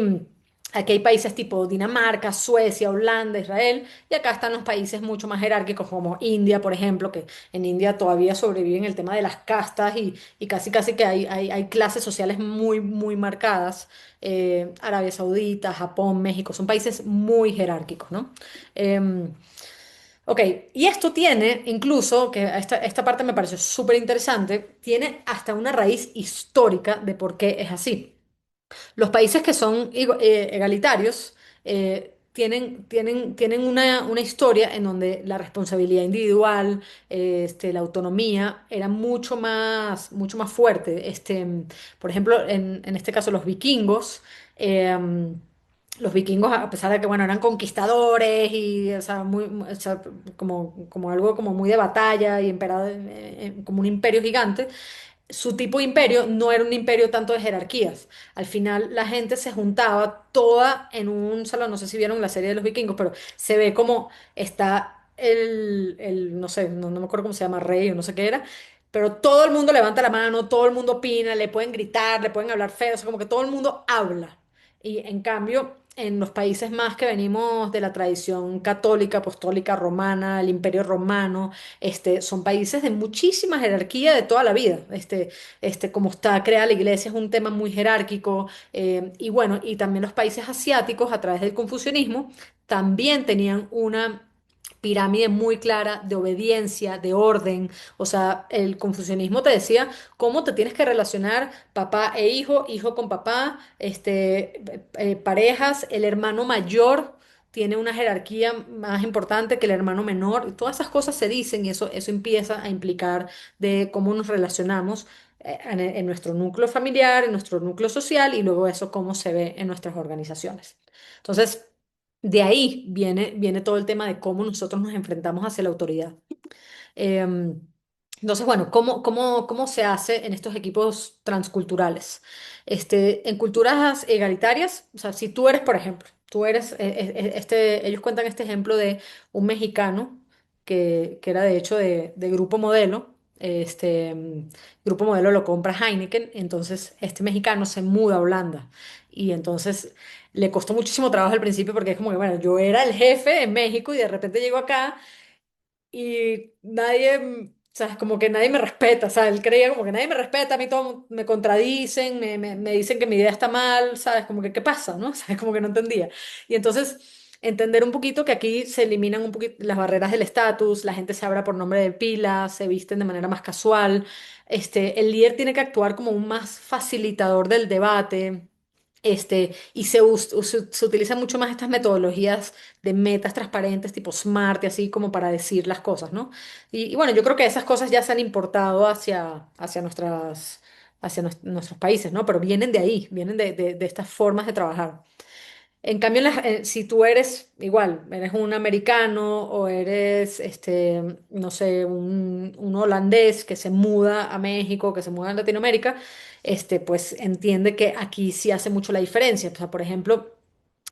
hay países tipo Dinamarca, Suecia, Holanda, Israel, y acá están los países mucho más jerárquicos como India, por ejemplo, que en India todavía sobreviven el tema de las castas y casi que hay clases sociales muy marcadas. Arabia Saudita, Japón, México, son países muy jerárquicos, ¿no? Em, ok, y esto tiene incluso, que esta parte me pareció súper interesante, tiene hasta una raíz histórica de por qué es así. Los países que son egalitarios tienen una historia en donde la responsabilidad individual, la autonomía era mucho más fuerte. Por ejemplo, en este caso eh, los vikingos, a pesar de que bueno, eran conquistadores y o sea, o sea, como algo como muy de batalla y como un imperio gigante, su tipo de imperio no era un imperio tanto de jerarquías. Al final la gente se juntaba toda en un salón, no sé si vieron la serie de los vikingos, pero se ve como está no sé, no me acuerdo cómo se llama, rey o no sé qué era, pero todo el mundo levanta la mano, todo el mundo opina, le pueden gritar, le pueden hablar feo, o sea, como que todo el mundo habla. Y en cambio, en los países más que venimos de la tradición católica, apostólica, romana, el imperio romano, son países de muchísima jerarquía de toda la vida. Como está creada la iglesia es un tema muy jerárquico. Y bueno, y también los países asiáticos a través del confucianismo también tenían una pirámide muy clara de obediencia, de orden. O sea, el confucianismo te decía cómo te tienes que relacionar papá e hijo, hijo con papá, parejas, el hermano mayor tiene una jerarquía más importante que el hermano menor. Y todas esas cosas se dicen y eso empieza a implicar de cómo nos relacionamos en nuestro núcleo familiar, en nuestro núcleo social y luego eso cómo se ve en nuestras organizaciones. Entonces, de ahí viene todo el tema de cómo nosotros nos enfrentamos hacia la autoridad. Em, entonces, bueno, ¿cómo se hace en estos equipos transculturales? En culturas egalitarias, o sea, si tú eres, por ejemplo, tú eres, ellos cuentan este ejemplo de un mexicano que era de hecho de Grupo Modelo. Grupo Modelo lo compra Heineken, entonces este mexicano se muda a Holanda y entonces le costó muchísimo trabajo al principio porque es como que, bueno, yo era el jefe en México y de repente llego acá y nadie, ¿sabes? Como que nadie me respeta, ¿sabes? Él creía como que nadie me respeta, a mí todo me contradicen, me dicen que mi idea está mal, ¿sabes? Como que, ¿qué pasa, no? ¿Sabes? Como que no entendía. Y entonces, entender un poquito que aquí se eliminan un poquito las barreras del estatus, la gente se habla por nombre de pila, se visten de manera más casual, el líder tiene que actuar como un más facilitador del debate. Y se utilizan mucho más estas metodologías de metas transparentes, tipo SMART y así como para decir las cosas, ¿no? Y bueno, yo creo que esas cosas ya se han importado hacia nuestros países, ¿no? Pero vienen de ahí, vienen de estas formas de trabajar. En cambio, si tú eres igual, eres un americano o eres, no sé, un holandés que se muda a México, que se muda a Latinoamérica, pues entiende que aquí sí hace mucho la diferencia. O sea, por ejemplo,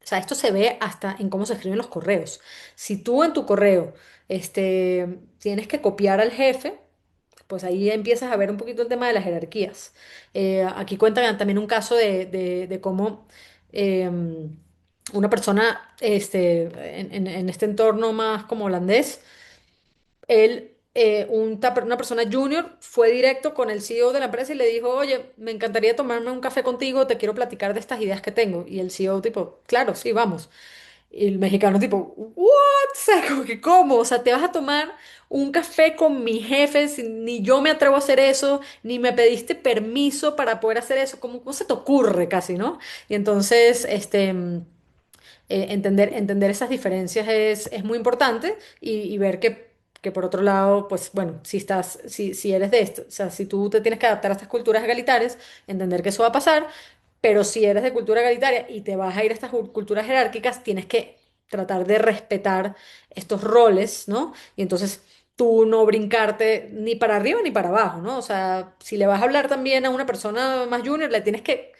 o sea, esto se ve hasta en cómo se escriben los correos. Si tú en tu correo, tienes que copiar al jefe, pues ahí empiezas a ver un poquito el tema de las jerarquías. Aquí cuentan también un caso de cómo una persona en este entorno más como holandés, una persona junior fue directo con el CEO de la empresa y le dijo, oye, me encantaría tomarme un café contigo, te quiero platicar de estas ideas que tengo. Y el CEO tipo, claro, sí, vamos. Y el mexicano tipo, ¿what? O sea, como que, ¿cómo? O sea, te vas a tomar un café con mi jefe, ni yo me atrevo a hacer eso, ni me pediste permiso para poder hacer eso. ¿Cómo se te ocurre casi, no? Y entonces, entender esas diferencias es muy importante y ver que por otro lado, pues bueno, si eres de esto, o sea, si tú te tienes que adaptar a estas culturas egalitarias, entender que eso va a pasar, pero si eres de cultura egalitaria y te vas a ir a estas culturas jerárquicas, tienes que tratar de respetar estos roles, ¿no? Y entonces tú no brincarte ni para arriba ni para abajo, ¿no? O sea, si le vas a hablar también a una persona más junior, le tienes que,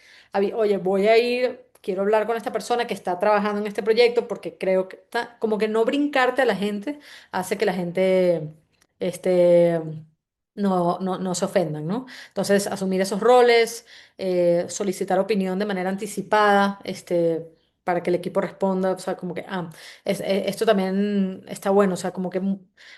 oye, voy a ir, quiero hablar con esta persona que está trabajando en este proyecto porque creo que está, como que no brincarte a la gente hace que la gente, este, no se ofendan, ¿no? Entonces, asumir esos roles, solicitar opinión de manera anticipada, para que el equipo responda, o sea, como que, esto también está bueno, o sea, como que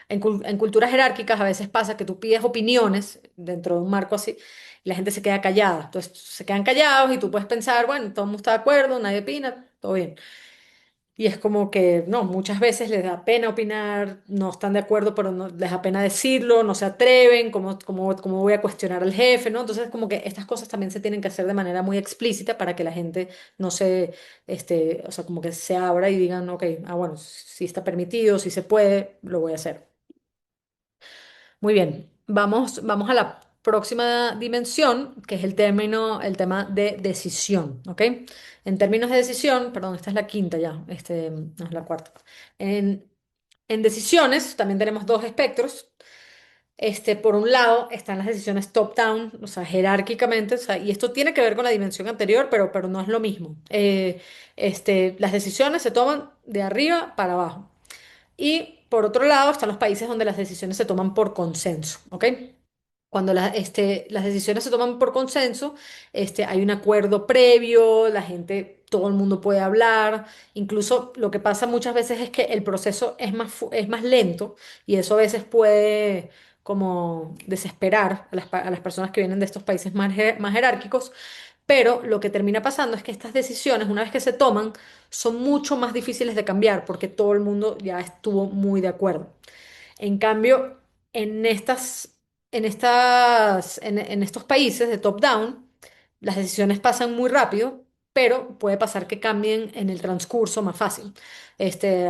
en culturas jerárquicas a veces pasa que tú pides opiniones dentro de un marco así y la gente se queda callada, entonces se quedan callados y tú puedes pensar, bueno, todo el mundo está de acuerdo, nadie opina, todo bien. Y es como que, no, muchas veces les da pena opinar, no están de acuerdo, pero no, les da pena decirlo, no se atreven, ¿cómo voy a cuestionar al jefe, ¿no? Entonces, como que estas cosas también se tienen que hacer de manera muy explícita para que la gente no o sea, como que se abra y digan, ok, bueno, si está permitido, si se puede, lo voy a hacer. Muy bien, vamos a la próxima dimensión, que es el tema de decisión, ¿ok? En términos de decisión, perdón, esta es la quinta ya, no es la cuarta. En, en decisiones también tenemos dos espectros. Por un lado están las decisiones top-down, o sea, jerárquicamente, o sea, y esto tiene que ver con la dimensión anterior, pero no es lo mismo. Las decisiones se toman de arriba para abajo. Y por otro lado están los países donde las decisiones se toman por consenso, ¿ok? Cuando las decisiones se toman por consenso, hay un acuerdo previo, la gente, todo el mundo puede hablar. Incluso lo que pasa muchas veces es que el proceso es más lento y eso a veces puede como desesperar a las personas que vienen de estos países más jerárquicos, pero lo que termina pasando es que estas decisiones, una vez que se toman, son mucho más difíciles de cambiar porque todo el mundo ya estuvo muy de acuerdo. En cambio, en en estos países de top-down, las decisiones pasan muy rápido, pero puede pasar que cambien en el transcurso más fácil. Este,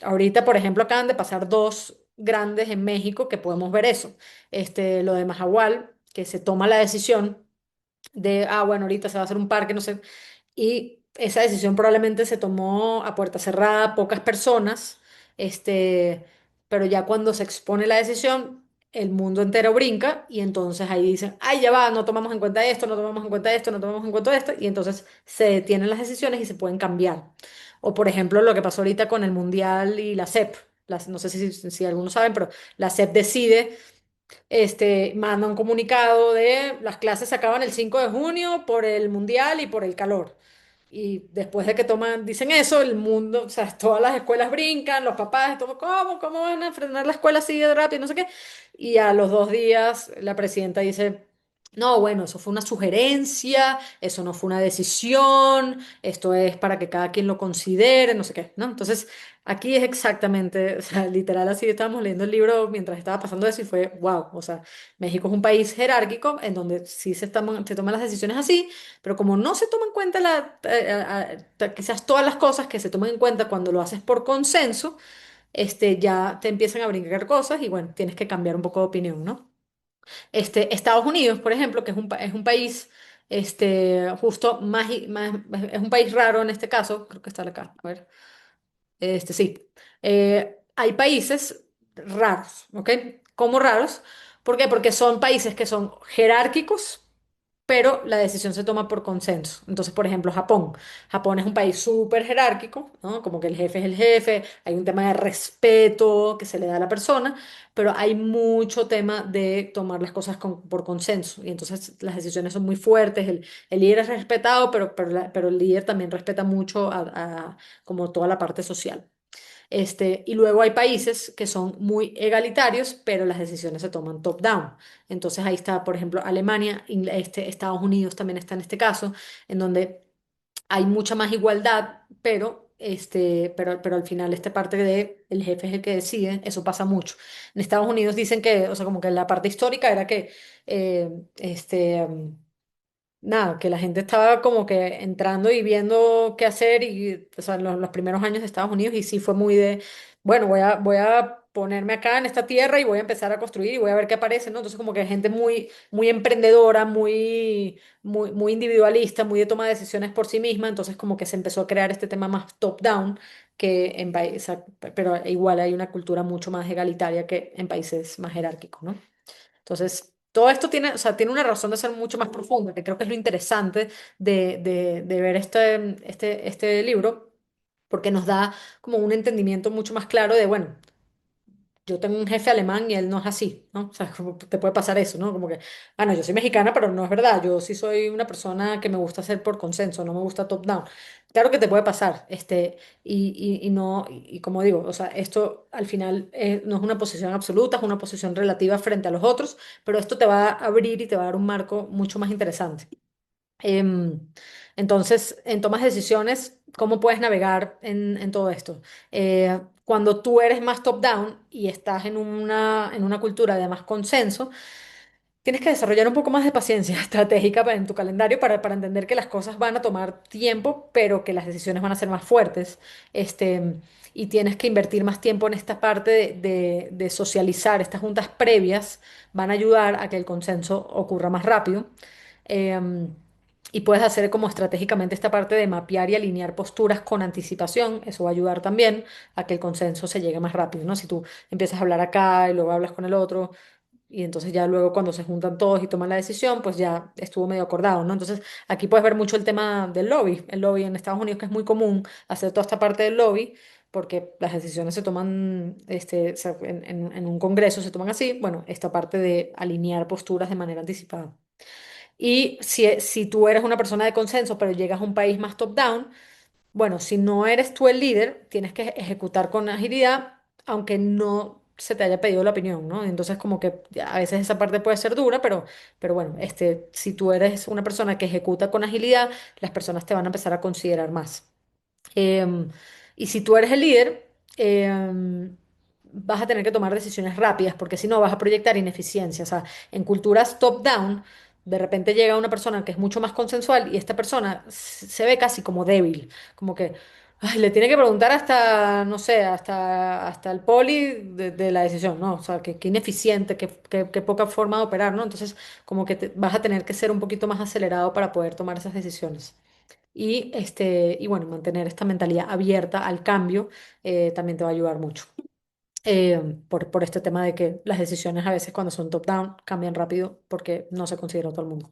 ahorita, por ejemplo, acaban de pasar dos grandes en México que podemos ver eso. Lo de Mahahual, que se toma la decisión de, bueno, ahorita se va a hacer un parque, no sé, y esa decisión probablemente se tomó a puerta cerrada, pocas personas, este, pero ya cuando se expone la decisión, el mundo entero brinca y entonces ahí dicen, ay, ya va, no tomamos en cuenta esto, no tomamos en cuenta esto, no tomamos en cuenta esto, y entonces se detienen las decisiones y se pueden cambiar. O por ejemplo, lo que pasó ahorita con el Mundial y la SEP. No sé si algunos saben, pero la SEP decide manda un comunicado de las clases se acaban el 5 de junio por el mundial y por el calor. Y después de que dicen eso, el mundo, o sea, todas las escuelas brincan, los papás, todo, ¿cómo van a frenar la escuela así de rápido? No sé qué. Y a los 2 días la presidenta dice, no, bueno, eso fue una sugerencia, eso no fue una decisión, esto es para que cada quien lo considere, no sé qué, ¿no? Entonces, aquí es exactamente, o sea, literal así estábamos leyendo el libro mientras estaba pasando eso y fue, wow, o sea, México es un país jerárquico en donde sí se toman las decisiones así, pero como no se toma en cuenta quizás todas las cosas que se toman en cuenta cuando lo haces por consenso, ya te empiezan a brincar cosas y bueno, tienes que cambiar un poco de opinión, ¿no? Estados Unidos, por ejemplo, que es un país, justo es un país raro en este caso, creo que está acá, a ver, sí. Hay países raros, ¿ok? ¿Cómo raros? ¿Por qué? Porque son países que son jerárquicos, pero la decisión se toma por consenso. Entonces, por ejemplo, Japón. Japón es un país súper jerárquico, ¿no? Como que el jefe es el jefe, hay un tema de respeto que se le da a la persona, pero hay mucho tema de tomar las cosas por consenso. Y entonces las decisiones son muy fuertes, el líder es respetado, pero el líder también respeta mucho como toda la parte social. Y luego hay países que son muy egalitarios, pero las decisiones se toman top-down. Entonces ahí está, por ejemplo, Alemania, Estados Unidos también está en este caso, en donde hay mucha más igualdad, pero al final esta parte de el jefe es el que decide, eso pasa mucho. En Estados Unidos dicen que, o sea, como que la parte histórica era que eh, nada, que la gente estaba como que entrando y viendo qué hacer y, o sea, en los primeros años de Estados Unidos y sí fue muy de, bueno, voy a ponerme acá en esta tierra y voy a empezar a construir y voy a ver qué aparece, ¿no? Entonces como que gente muy emprendedora, muy individualista, muy de toma de decisiones por sí misma, entonces como que se empezó a crear este tema más top-down que en países, pero igual hay una cultura mucho más egalitaria que en países más jerárquicos, ¿no? Entonces, todo esto tiene, o sea, tiene una razón de ser mucho más profunda, que creo que es lo interesante de ver este libro, porque nos da como un entendimiento mucho más claro de, bueno, yo tengo un jefe alemán y él no es así, ¿no? O sea, como te puede pasar eso, ¿no? Como que, no, yo soy mexicana, pero no es verdad, yo sí soy una persona que me gusta hacer por consenso, no me gusta top-down. Claro que te puede pasar, y no, y como digo, o sea, esto al final no es una posición absoluta, es una posición relativa frente a los otros, pero esto te va a abrir y te va a dar un marco mucho más interesante. Em, entonces, en tomas de decisiones, ¿cómo puedes navegar en todo esto? Cuando tú eres más top-down y estás en una cultura de más consenso, tienes que desarrollar un poco más de paciencia estratégica en tu calendario para entender que las cosas van a tomar tiempo, pero que las decisiones van a ser más fuertes. Y tienes que invertir más tiempo en esta parte de socializar. Estas juntas previas van a ayudar a que el consenso ocurra más rápido. Em, y puedes hacer como estratégicamente esta parte de mapear y alinear posturas con anticipación. Eso va a ayudar también a que el consenso se llegue más rápido, ¿no? Si tú empiezas a hablar acá y luego hablas con el otro, y entonces ya luego cuando se juntan todos y toman la decisión, pues ya estuvo medio acordado, ¿no? Entonces aquí puedes ver mucho el tema del lobby, el lobby en Estados Unidos, que es muy común hacer toda esta parte del lobby, porque las decisiones se toman en un congreso, se toman así, bueno, esta parte de alinear posturas de manera anticipada. Y si tú eres una persona de consenso, pero llegas a un país más top-down, bueno, si no eres tú el líder, tienes que ejecutar con agilidad, aunque no se te haya pedido la opinión, ¿no? Entonces, como que ya, a veces esa parte puede ser dura, pero bueno, si tú eres una persona que ejecuta con agilidad, las personas te van a empezar a considerar más. Em, y si tú eres el líder, vas a tener que tomar decisiones rápidas, porque si no vas a proyectar ineficiencia. O sea, en culturas top-down, de repente llega una persona que es mucho más consensual y esta persona se ve casi como débil, como que ay, le tiene que preguntar hasta, no sé, hasta el poli de la decisión, ¿no? O sea, que ineficiente, que poca forma de operar, ¿no? Entonces, como que vas a tener que ser un poquito más acelerado para poder tomar esas decisiones. Y bueno, mantener esta mentalidad abierta al cambio también te va a ayudar mucho. Por este tema de que las decisiones a veces cuando son top-down cambian rápido porque no se considera todo el mundo.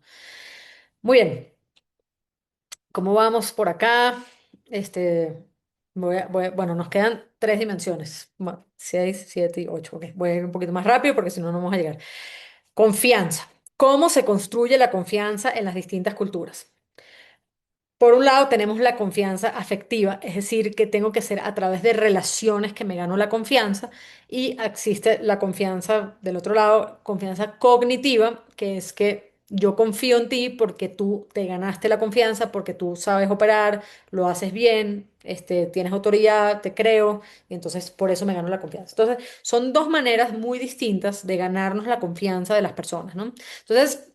Muy bien, ¿cómo vamos por acá? Este, bueno, nos quedan tres dimensiones. Bueno, 6, 7 y 8. Ok, voy a ir un poquito más rápido porque si no, no vamos a llegar. Confianza. ¿Cómo se construye la confianza en las distintas culturas? Por un lado, tenemos la confianza afectiva, es decir, que tengo que ser a través de relaciones que me gano la confianza, y existe la confianza del otro lado, confianza cognitiva, que es que yo confío en ti porque tú te ganaste la confianza, porque tú sabes operar, lo haces bien, tienes autoridad, te creo, y entonces por eso me gano la confianza. Entonces, son dos maneras muy distintas de ganarnos la confianza de las personas, ¿no? Entonces,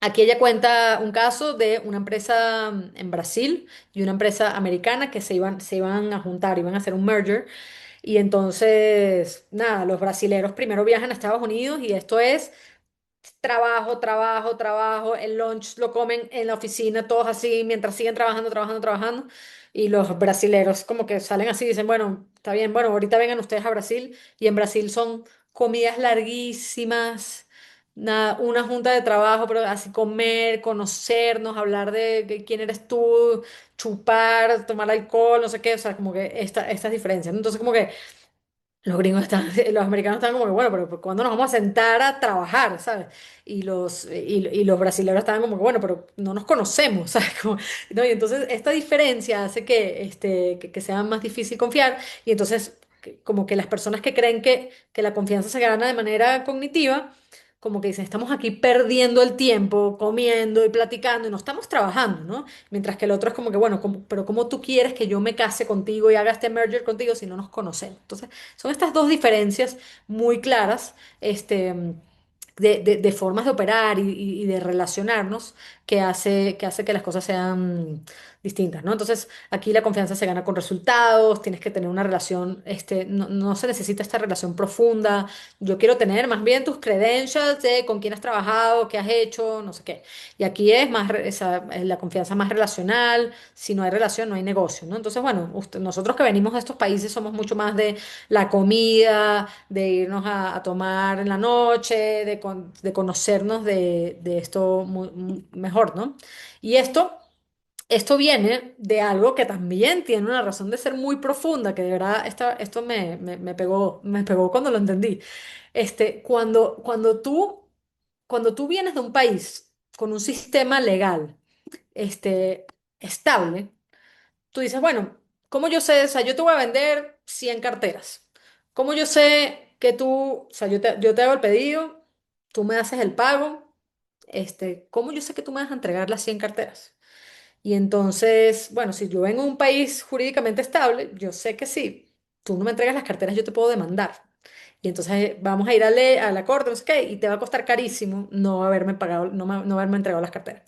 aquí ella cuenta un caso de una empresa en Brasil y una empresa americana que se iban a juntar, iban a hacer un merger. Y entonces, nada, los brasileros primero viajan a Estados Unidos y esto es trabajo, trabajo, trabajo. El lunch lo comen en la oficina, todos así, mientras siguen trabajando, trabajando, trabajando. Y los brasileros como que salen así y dicen, bueno, está bien, bueno, ahorita vengan ustedes a Brasil. Y en Brasil son comidas larguísimas, nada, una junta de trabajo, pero así comer, conocernos, hablar de quién eres tú, chupar, tomar alcohol, no sé qué, o sea, como que estas diferencias, ¿no? Entonces, como que los gringos están, los americanos están como que, bueno, pero ¿cuándo nos vamos a sentar a trabajar, ¿sabes? Y los brasileños estaban como que, bueno, pero no nos conocemos, ¿sabes? ¿No? Y entonces esta diferencia hace que sea más difícil confiar, y entonces como que las personas que creen que la confianza se gana de manera cognitiva, como que dicen, estamos aquí perdiendo el tiempo, comiendo y platicando y no estamos trabajando, ¿no? Mientras que el otro es como que, bueno, pero ¿cómo tú quieres que yo me case contigo y haga este merger contigo si no nos conocemos? Entonces, son estas dos diferencias muy claras, de formas de operar y de relacionarnos que hace que las cosas sean distintas, ¿no? Entonces, aquí la confianza se gana con resultados, tienes que tener una relación, no se necesita esta relación profunda. Yo quiero tener más bien tus credentials de con quién has trabajado, qué has hecho, no sé qué. Y aquí es más la confianza más relacional. Si no hay relación, no hay negocio, ¿no? Entonces, bueno, nosotros que venimos de estos países somos mucho más de la comida, de irnos a tomar en la noche, de conocernos de esto mejor, ¿no? Y esto viene de algo que también tiene una razón de ser muy profunda, que de verdad esto me pegó cuando lo entendí. Cuando tú vienes de un país con un sistema legal, estable, tú dices, bueno, ¿cómo yo sé? O sea, yo te voy a vender 100 carteras. ¿Cómo yo sé que tú, o sea, yo te hago el pedido, tú me haces el pago, ¿cómo yo sé que tú me vas a entregar las 100 carteras? Y entonces, bueno, si yo vengo de un país jurídicamente estable, yo sé que si tú no me entregas las carteras, yo te puedo demandar. Y entonces vamos a ir a la corte, no sé qué, y te va a costar carísimo no haberme pagado, no haberme entregado las carteras.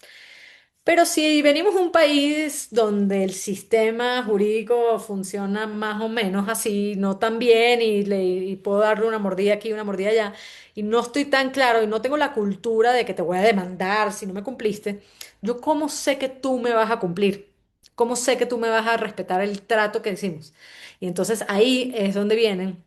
Pero si venimos de un país donde el sistema jurídico funciona más o menos así, no tan bien, y puedo darle una mordida aquí, una mordida allá, y no estoy tan claro y no tengo la cultura de que te voy a demandar si no me cumpliste, ¿yo cómo sé que tú me vas a cumplir? ¿Cómo sé que tú me vas a respetar el trato que hicimos? Y entonces ahí es donde vienen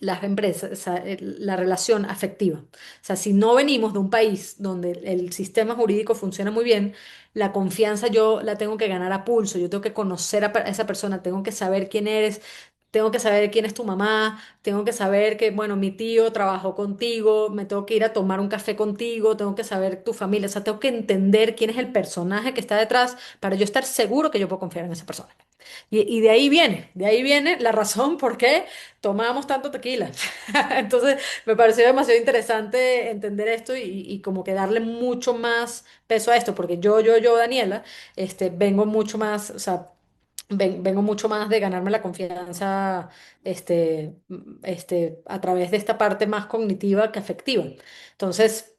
las empresas, o sea, la relación afectiva. O sea, si no venimos de un país donde el sistema jurídico funciona muy bien, la confianza yo la tengo que ganar a pulso, yo tengo que conocer a esa persona, tengo que saber quién eres. Tengo que saber quién es tu mamá, tengo que saber que, bueno, mi tío trabajó contigo, me tengo que ir a tomar un café contigo, tengo que saber tu familia, o sea, tengo que entender quién es el personaje que está detrás para yo estar seguro que yo puedo confiar en esa persona. Y de ahí viene la razón por qué tomamos tanto tequila. Entonces, me pareció demasiado interesante entender esto y como que darle mucho más peso a esto, porque yo, Daniela, vengo mucho más, o sea, vengo mucho más de ganarme la confianza, a través de esta parte más cognitiva que afectiva. Entonces,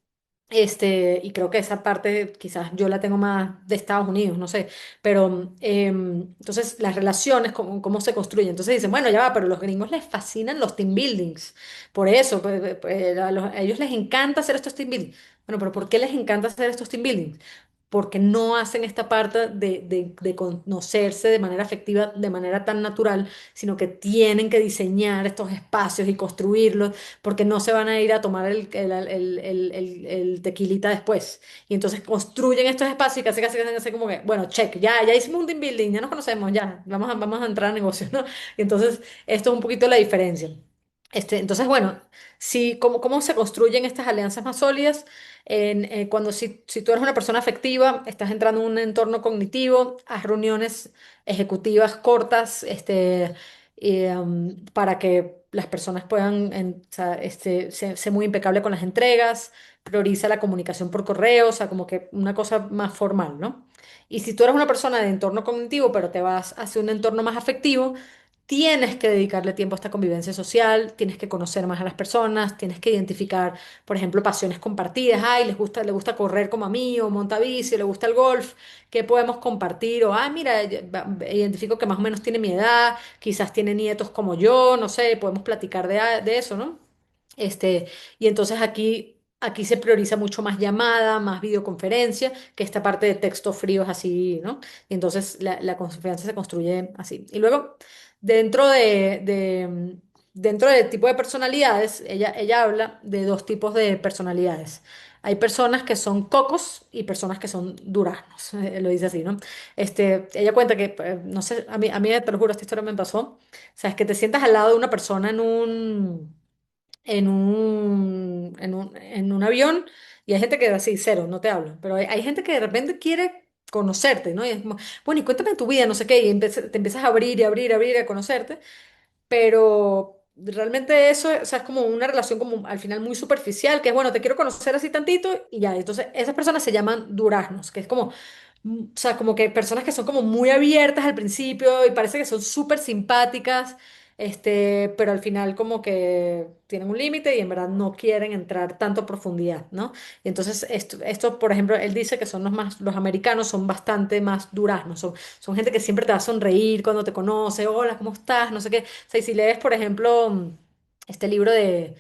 y creo que esa parte quizás yo la tengo más de Estados Unidos, no sé, pero entonces las relaciones, cómo se construyen. Entonces dicen, bueno, ya va, pero a los gringos les fascinan los team buildings. Por eso, a ellos les encanta hacer estos team buildings. Bueno, pero ¿por qué les encanta hacer estos team buildings? Porque no hacen esta parte de conocerse de manera afectiva, de manera tan natural, sino que tienen que diseñar estos espacios y construirlos, porque no se van a ir a tomar el tequilita después. Y entonces construyen estos espacios y casi hacen así como que, bueno, check, ya hicimos un team building, ya nos conocemos, ya, vamos a entrar a negocios, ¿no? Y entonces esto es un poquito la diferencia. Entonces, bueno, si, ¿cómo se construyen estas alianzas más sólidas? Cuando si tú eres una persona afectiva, estás entrando en un entorno cognitivo, haz reuniones ejecutivas cortas, para que las personas puedan, o sea, ser muy impecable con las entregas, prioriza la comunicación por correo, o sea, como que una cosa más formal, ¿no? Y si tú eres una persona de entorno cognitivo, pero te vas hacia un entorno más afectivo, tienes que dedicarle tiempo a esta convivencia social, tienes que conocer más a las personas, tienes que identificar, por ejemplo, pasiones compartidas. Ay, le gusta correr como a mí, o monta bici, o le gusta el golf, ¿qué podemos compartir? O, mira, identifico que más o menos tiene mi edad, quizás tiene nietos como yo, no sé, podemos platicar de eso, ¿no? Este, y entonces aquí se prioriza mucho más llamada, más videoconferencia, que esta parte de texto frío es así, ¿no? Y entonces la confianza se construye así. Y luego, dentro dentro del tipo de personalidades, ella habla de dos tipos de personalidades. Hay personas que son cocos y personas que son duraznos, lo dice así, ¿no? Ella cuenta que, no sé, a mí te lo juro, esta historia me pasó. O sea, es que te sientas al lado de una persona en un avión y hay gente que así, cero, no te habla, pero hay gente que de repente quiere conocerte, ¿no? Y es como, bueno, y cuéntame tu vida, no sé qué, y te empiezas a abrir y abrir, abrir, a conocerte, pero realmente eso, o sea, es como una relación como al final muy superficial, que es, bueno, te quiero conocer así tantito y ya, entonces esas personas se llaman duraznos, que es como, o sea, como que personas que son como muy abiertas al principio y parece que son súper simpáticas, pero al final como que tienen un límite y en verdad no quieren entrar tanto a profundidad, ¿no? Y entonces por ejemplo, él dice que los americanos son bastante más duraznos, son gente que siempre te va a sonreír cuando te conoce, hola, ¿cómo estás? No sé qué. O sea, y si lees, por ejemplo, este libro de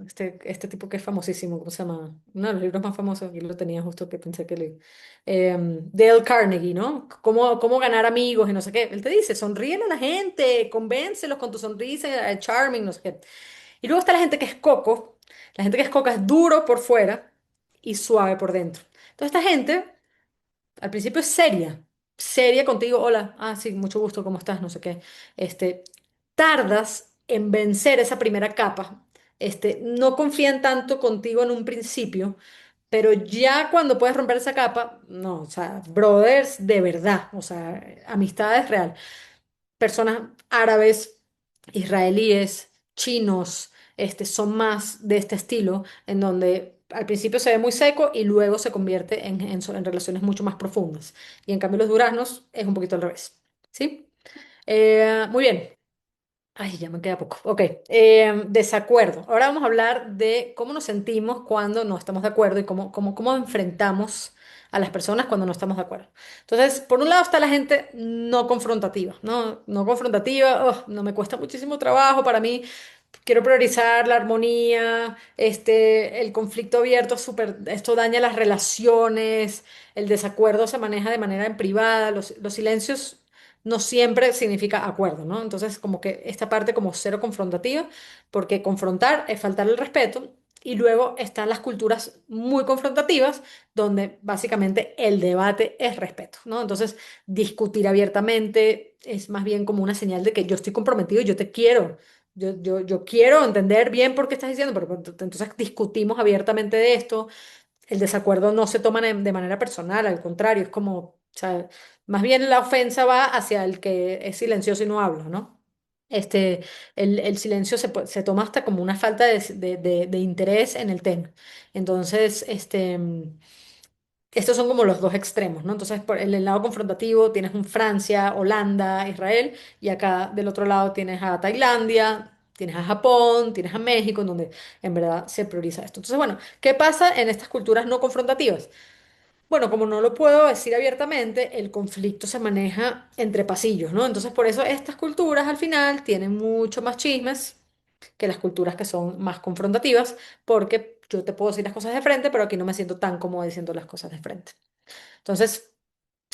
este tipo que es famosísimo, ¿cómo se llama? Uno de los libros más famosos, aquí lo tenía justo que pensé que leí. Dale Carnegie, ¿no? ¿Cómo ganar amigos y no sé qué? Él te dice, sonríele a la gente, convéncelos con tu sonrisa, charming, no sé qué. Y luego está la gente que es coco. La gente que es coca es duro por fuera y suave por dentro. Entonces esta gente al principio es seria, seria contigo, hola, sí, mucho gusto, ¿cómo estás? No sé qué. Este, tardas en vencer esa primera capa. No confían tanto contigo en un principio, pero ya cuando puedes romper esa capa, no, o sea, brothers de verdad, o sea, amistades real, personas árabes, israelíes, chinos, son más de este estilo, en donde al principio se ve muy seco y luego se convierte en relaciones mucho más profundas. Y en cambio los duraznos es un poquito al revés. ¿Sí? Muy bien. Ay, ya me queda poco. Ok. Desacuerdo. Ahora vamos a hablar de cómo nos sentimos cuando no estamos de acuerdo y cómo enfrentamos a las personas cuando no estamos de acuerdo. Entonces, por un lado está la gente no confrontativa, ¿no? No confrontativa, "Oh, no me cuesta muchísimo trabajo para mí. Quiero priorizar la armonía, el conflicto abierto, esto daña las relaciones, el desacuerdo se maneja de manera en privada, los silencios no siempre significa acuerdo, ¿no? Entonces, como que esta parte como cero confrontativa, porque confrontar es faltar el respeto. Y luego están las culturas muy confrontativas, donde básicamente el debate es respeto, ¿no? Entonces, discutir abiertamente es más bien como una señal de que yo estoy comprometido y yo te quiero. Yo quiero entender bien por qué estás diciendo, pero entonces discutimos abiertamente de esto. El desacuerdo no se toma de manera personal, al contrario, es como, o sea, más bien la ofensa va hacia el que es silencioso y no habla, ¿no? Este, el silencio se toma hasta como una falta de interés en el tema. Entonces, estos son como los dos extremos, ¿no? Entonces, por el lado confrontativo tienes un Francia, Holanda, Israel, y acá del otro lado tienes a Tailandia, tienes a Japón, tienes a México, en donde en verdad se prioriza esto. Entonces, bueno, ¿qué pasa en estas culturas no confrontativas? Bueno, como no lo puedo decir abiertamente, el conflicto se maneja entre pasillos, ¿no? Entonces, por eso estas culturas al final tienen mucho más chismes que las culturas que son más confrontativas, porque yo te puedo decir las cosas de frente, pero aquí no me siento tan cómoda diciendo las cosas de frente. Entonces,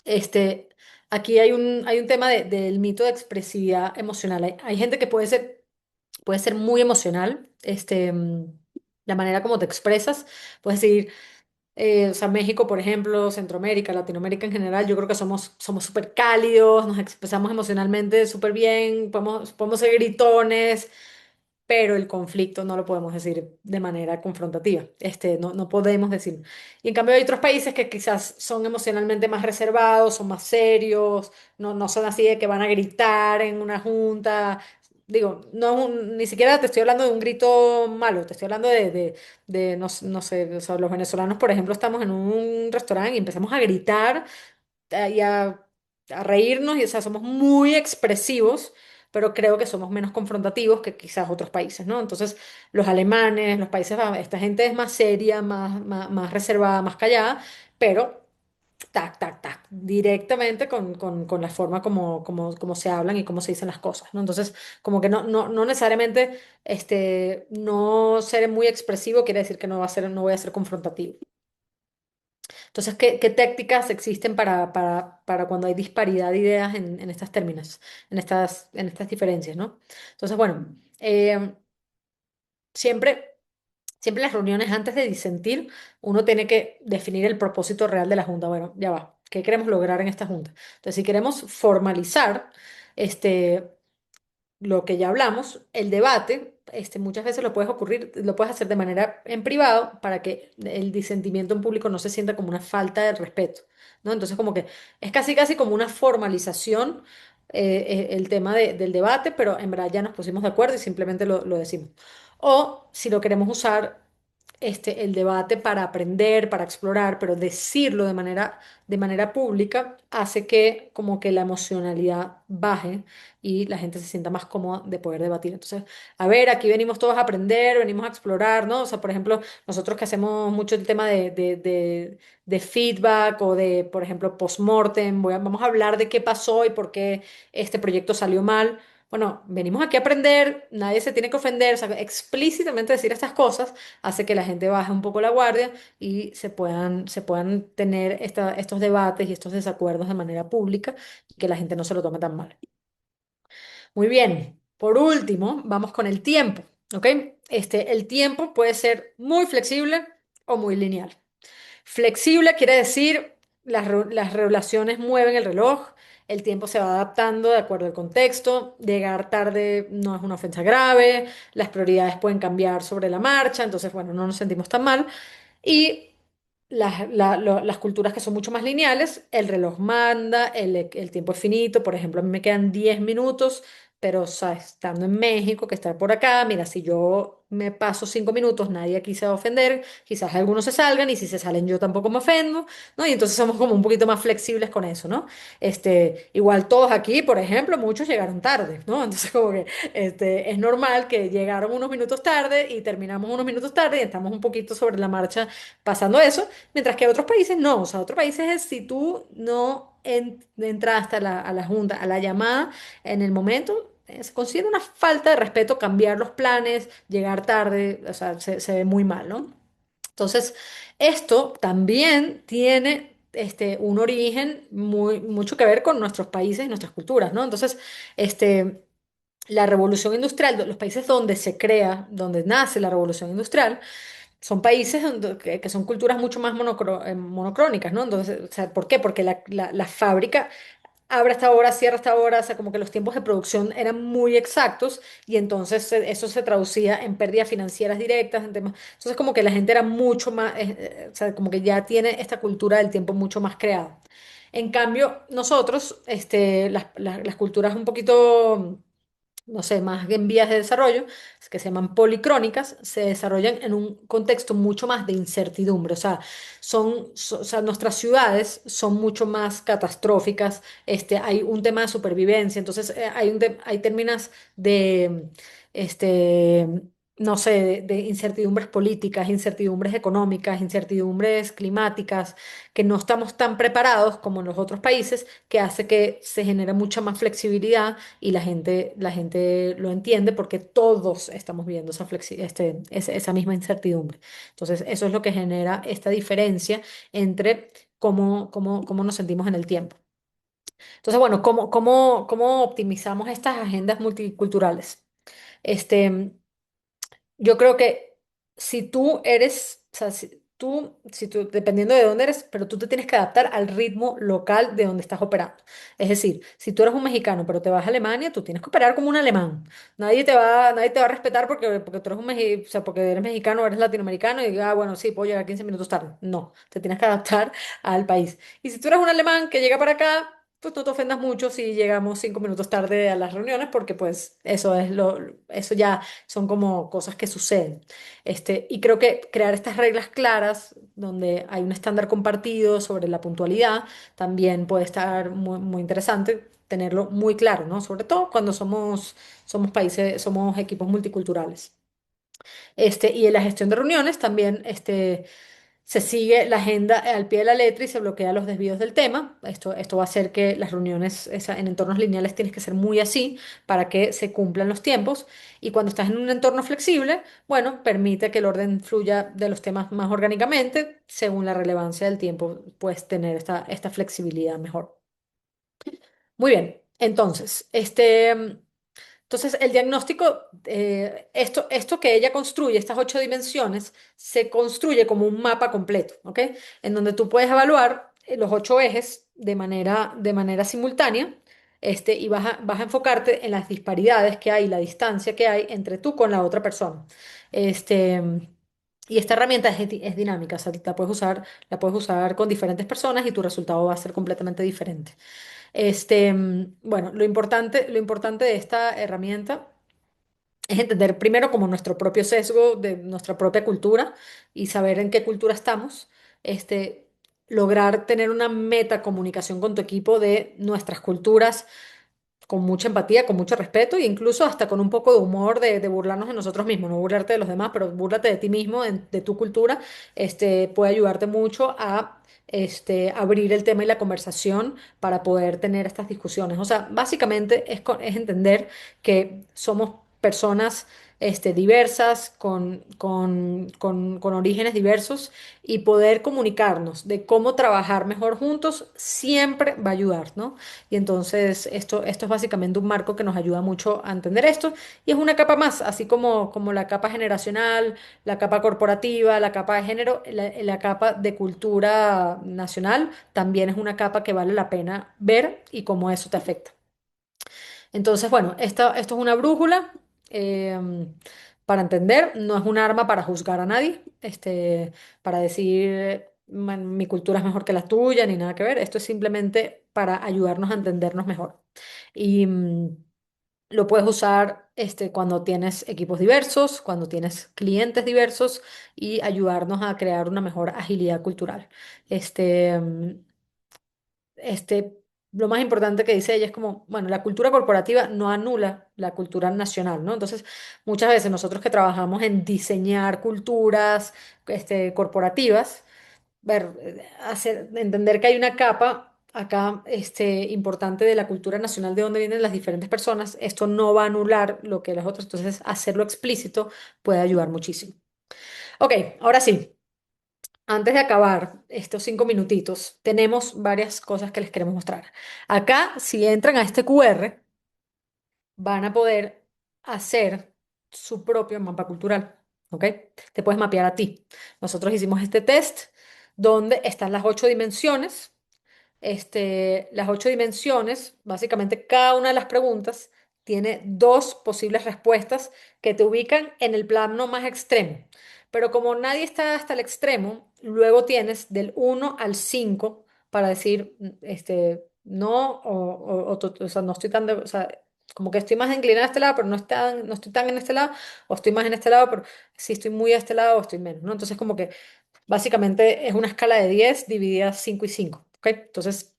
este, aquí hay un tema del mito de expresividad emocional. Hay gente que puede ser muy emocional, la manera como te expresas. Puedes decir, o sea, México, por ejemplo, Centroamérica, Latinoamérica en general, yo creo que somos súper cálidos, nos expresamos emocionalmente súper bien, podemos ser gritones, pero el conflicto no lo podemos decir de manera confrontativa. No podemos decir. Y en cambio hay otros países que quizás son emocionalmente más reservados, son más serios, no son así de que van a gritar en una junta. Digo, ni siquiera te estoy hablando de un grito malo, te estoy hablando no sé, o sea, los venezolanos, por ejemplo, estamos en un restaurante y empezamos a gritar y a reírnos, y o sea, somos muy expresivos, pero creo que somos menos confrontativos que quizás otros países, ¿no? Entonces, los alemanes, los países, esta gente es más seria, más reservada, más callada, pero directamente con la forma como se hablan y cómo se dicen las cosas, ¿no? Entonces, como que no necesariamente no ser muy expresivo quiere decir que no voy a ser confrontativo. Entonces, ¿qué tácticas existen para cuando hay disparidad de ideas en estas términos, en estas diferencias, ¿no? Entonces, bueno, siempre, siempre en las reuniones antes de disentir, uno tiene que definir el propósito real de la junta. Bueno, ya va, ¿qué queremos lograr en esta junta? Entonces, si queremos formalizar, este, lo que ya hablamos, el debate, muchas veces lo puedes hacer de manera en privado para que el disentimiento en público no se sienta como una falta de respeto, ¿no? Entonces, como que es casi como una formalización el tema del debate, pero en verdad ya nos pusimos de acuerdo y simplemente lo decimos. O si lo queremos usar el debate para aprender, para explorar, pero decirlo de manera pública hace que como que la emocionalidad baje y la gente se sienta más cómoda de poder debatir. Entonces, a ver, aquí venimos todos a aprender, venimos a explorar, ¿no? O sea, por ejemplo, nosotros que hacemos mucho el tema de feedback o de, por ejemplo, postmortem, vamos a hablar de qué pasó y por qué este proyecto salió mal. Bueno, venimos aquí a aprender, nadie se tiene que ofender, o sea, explícitamente decir estas cosas hace que la gente baje un poco la guardia y se puedan tener estos debates y estos desacuerdos de manera pública y que la gente no se lo tome tan mal. Muy bien. Por último, vamos con el tiempo, ¿ok? El tiempo puede ser muy flexible o muy lineal. Flexible quiere decir las relaciones mueven el reloj, el tiempo se va adaptando de acuerdo al contexto, llegar tarde no es una ofensa grave, las prioridades pueden cambiar sobre la marcha, entonces, bueno, no nos sentimos tan mal. Y las culturas que son mucho más lineales, el reloj manda, el tiempo es finito, por ejemplo, a mí me quedan 10 minutos, pero o sea, estando en México, que estar por acá, mira, si yo me paso 5 minutos, nadie aquí se va a ofender, quizás algunos se salgan y si se salen yo tampoco me ofendo, ¿no? Y entonces somos como un poquito más flexibles con eso, ¿no? Igual todos aquí, por ejemplo, muchos llegaron tarde, ¿no? Entonces como que es normal que llegaron unos minutos tarde y terminamos unos minutos tarde y estamos un poquito sobre la marcha pasando eso, mientras que otros países no, o sea, otros países es si tú no entraste a la junta, a la llamada en el momento, se considera una falta de respeto cambiar los planes, llegar tarde, o sea, se ve muy mal, ¿no? Entonces, esto también tiene un origen mucho que ver con nuestros países y nuestras culturas, ¿no? Entonces, este, la revolución industrial, los países donde se crea, donde nace la revolución industrial, son países que son culturas mucho más monocrónicas, ¿no? Entonces, o sea, ¿por qué? Porque la fábrica abre esta hora, cierra esta hora, o sea, como que los tiempos de producción eran muy exactos y entonces eso se traducía en pérdidas financieras directas, en temas. Entonces, como que la gente era mucho más, o sea, como que ya tiene esta cultura del tiempo mucho más creada. En cambio, nosotros, las culturas un poquito no sé, más en vías de desarrollo, que se llaman policrónicas, se desarrollan en un contexto mucho más de incertidumbre. O sea, o sea, nuestras ciudades son mucho más catastróficas. Hay un tema de supervivencia, entonces hay términos de, este, no sé, de incertidumbres políticas, incertidumbres económicas, incertidumbres climáticas, que no estamos tan preparados como en los otros países, que hace que se genere mucha más flexibilidad y la gente lo entiende porque todos estamos viendo esa misma incertidumbre. Entonces, eso es lo que genera esta diferencia entre cómo nos sentimos en el tiempo. Entonces, bueno, ¿cómo optimizamos estas agendas multiculturales? Este, yo creo que si tú eres, o sea, si tú, dependiendo de dónde eres, pero tú te tienes que adaptar al ritmo local de donde estás operando. Es decir, si tú eres un mexicano, pero te vas a Alemania, tú tienes que operar como un alemán. Nadie te va a respetar porque tú eres o sea, porque eres mexicano o eres latinoamericano y digas, ah, bueno, sí, puedo llegar 15 minutos tarde. No, te tienes que adaptar al país. Y si tú eres un alemán que llega para acá, pues no te ofendas mucho si llegamos 5 minutos tarde a las reuniones, porque pues eso ya son como cosas que suceden. Y creo que crear estas reglas claras, donde hay un estándar compartido sobre la puntualidad, también puede estar muy, muy interesante tenerlo muy claro, ¿no? Sobre todo cuando somos equipos multiculturales. Y en la gestión de reuniones también, se sigue la agenda al pie de la letra y se bloquea los desvíos del tema. Esto va a hacer que las reuniones en entornos lineales tienes que ser muy así para que se cumplan los tiempos. Y cuando estás en un entorno flexible, bueno, permite que el orden fluya de los temas más orgánicamente según la relevancia del tiempo, puedes tener esta flexibilidad mejor. Muy bien, entonces, el diagnóstico, esto que ella construye, estas 8 dimensiones, se construye como un mapa completo, ¿ok? En donde tú puedes evaluar los 8 ejes de manera simultánea, y vas a enfocarte en las disparidades que hay, la distancia que hay entre tú con la otra persona. Este, y esta herramienta es dinámica, o sea, la puedes usar con diferentes personas y tu resultado va a ser completamente diferente. Bueno, lo importante de esta herramienta es entender primero como nuestro propio sesgo de nuestra propia cultura y saber en qué cultura estamos. Este, Lograr tener una meta comunicación con tu equipo de nuestras culturas con mucha empatía, con mucho respeto e incluso hasta con un poco de humor de burlarnos de nosotros mismos, no burlarte de los demás, pero búrlate de ti mismo, de tu cultura, puede ayudarte mucho a abrir el tema y la conversación para poder tener estas discusiones. O sea, básicamente es entender que somos personas diversas, con orígenes diversos y poder comunicarnos de cómo trabajar mejor juntos siempre va a ayudar, ¿no? Y entonces esto es básicamente un marco que nos ayuda mucho a entender esto y es una capa más, así como la capa generacional, la capa corporativa, la capa de género, la capa de cultura nacional, también es una capa que vale la pena ver y cómo eso te afecta. Entonces, bueno, esto es una brújula para entender, no es un arma para juzgar a nadie, para decir mi cultura es mejor que la tuya, ni nada que ver. Esto es simplemente para ayudarnos a entendernos mejor. Y lo puedes usar cuando tienes equipos diversos, cuando tienes clientes diversos y ayudarnos a crear una mejor agilidad cultural. Este, mm, este, lo más importante que dice ella es como, bueno, la cultura corporativa no anula la cultura nacional, ¿no? Entonces, muchas veces nosotros que trabajamos en diseñar culturas, corporativas, entender que hay una capa acá, importante de la cultura nacional de donde vienen las diferentes personas, esto no va a anular lo que las otras, entonces hacerlo explícito puede ayudar muchísimo. Ok, ahora sí. antes de acabar estos 5 minutitos, tenemos varias cosas que les queremos mostrar. Acá, si entran a este QR, van a poder hacer su propio mapa cultural, ¿ok? Te puedes mapear a ti. Nosotros hicimos este test donde están las 8 dimensiones. Las 8 dimensiones, básicamente cada una de las preguntas tiene dos posibles respuestas que te ubican en el plano más extremo. Pero como nadie está hasta el extremo, luego tienes del 1 al 5 para decir, no, o sea, no estoy tan, o sea, como que estoy más inclinada a este lado, pero no estoy tan en este lado, o estoy más en este lado, pero sí estoy muy a este lado o estoy menos, ¿no? Entonces, como que básicamente es una escala de 10 dividida 5 y 5, ¿ok? Entonces,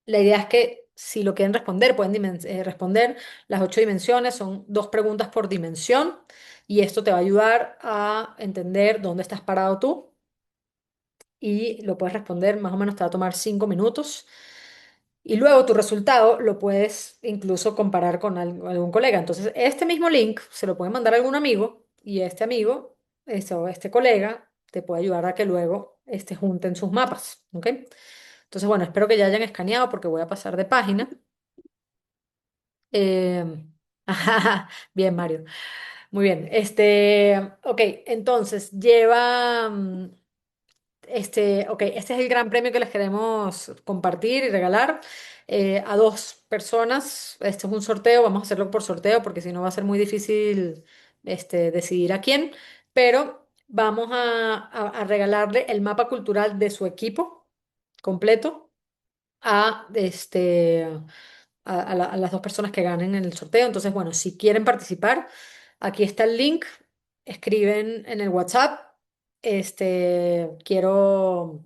la idea es que si lo quieren responder, pueden responder las 8 dimensiones, son 2 preguntas por dimensión, y esto te va a ayudar a entender dónde estás parado tú, y lo puedes responder, más o menos te va a tomar 5 minutos. Y luego tu resultado lo puedes incluso comparar con algún colega. Entonces, este mismo link se lo puede mandar a algún amigo y este amigo, o este colega, te puede ayudar a que luego junten sus mapas. ¿Ok? Entonces, bueno, espero que ya hayan escaneado porque voy a pasar de página. Eh, bien, Mario. Muy bien. Ok, entonces lleva. Ok, este es el gran premio que les queremos compartir y regalar a 2 personas. Este es un sorteo, vamos a hacerlo por sorteo porque si no va a ser muy difícil decidir a quién, pero vamos a regalarle el mapa cultural de su equipo completo a, a las 2 personas que ganen en el sorteo. Entonces, bueno, si quieren participar, aquí está el link. Escriben en el WhatsApp, quiero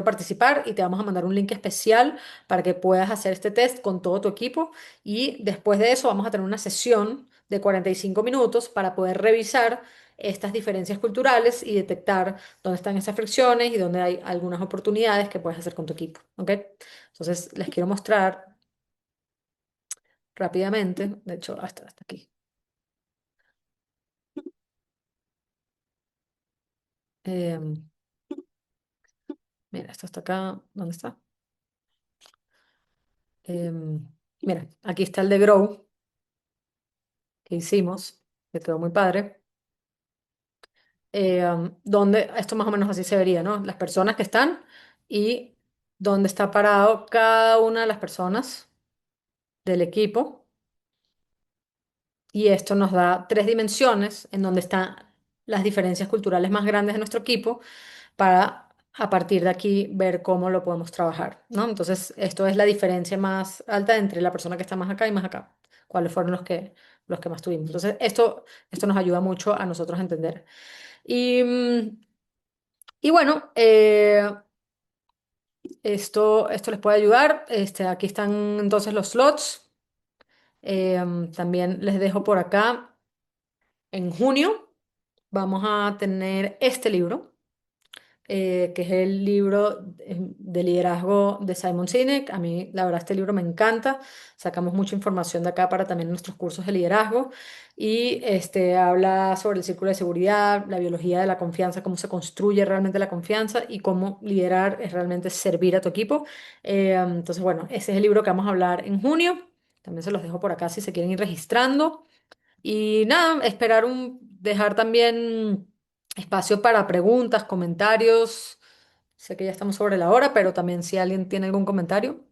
participar y te vamos a mandar un link especial para que puedas hacer este test con todo tu equipo. Y después de eso vamos a tener una sesión de 45 minutos para poder revisar estas diferencias culturales y detectar dónde están esas fricciones y dónde hay algunas oportunidades que puedes hacer con tu equipo. ¿Ok? Entonces, les quiero mostrar rápidamente, de hecho, hasta aquí. Em, Mira, esto está acá. ¿Dónde está? Mira, aquí está el de Grow que hicimos, que quedó muy padre. Donde esto más o menos así se vería, ¿no? Las personas que están y dónde está parado cada una de las personas del equipo. Y esto nos da 3 dimensiones en donde están las diferencias culturales más grandes de nuestro equipo para a partir de aquí ver cómo lo podemos trabajar, ¿no? Entonces, esto es la diferencia más alta entre la persona que está más acá y más acá. ¿Cuáles fueron los que más tuvimos? Entonces, esto nos ayuda mucho a nosotros a entender. Y bueno, esto les puede ayudar. Aquí están entonces los slots. También les dejo por acá. En junio vamos a tener este libro, que es el libro de liderazgo de Simon Sinek. A mí, la verdad, este libro me encanta. Sacamos mucha información de acá para también nuestros cursos de liderazgo. Y habla sobre el círculo de seguridad, la biología de la confianza, cómo se construye realmente la confianza y cómo liderar es realmente servir a tu equipo. Entonces, bueno, ese es el libro que vamos a hablar en junio. También se los dejo por acá si se quieren ir registrando. Y nada, dejar también espacio para preguntas, comentarios. Sé que ya estamos sobre la hora, pero también si alguien tiene algún comentario.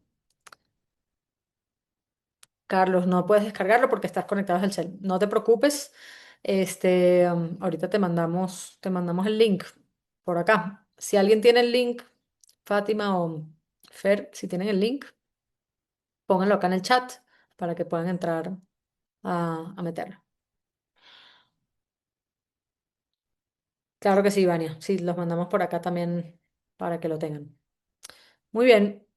Carlos, no puedes descargarlo porque estás conectado al cel. No te preocupes. Ahorita te mandamos el link por acá. Si alguien tiene el link, Fátima o Fer, si tienen el link, pónganlo acá en el chat para que puedan entrar a meterlo. Claro que sí, Vania. Sí, los mandamos por acá también para que lo tengan. Muy bien.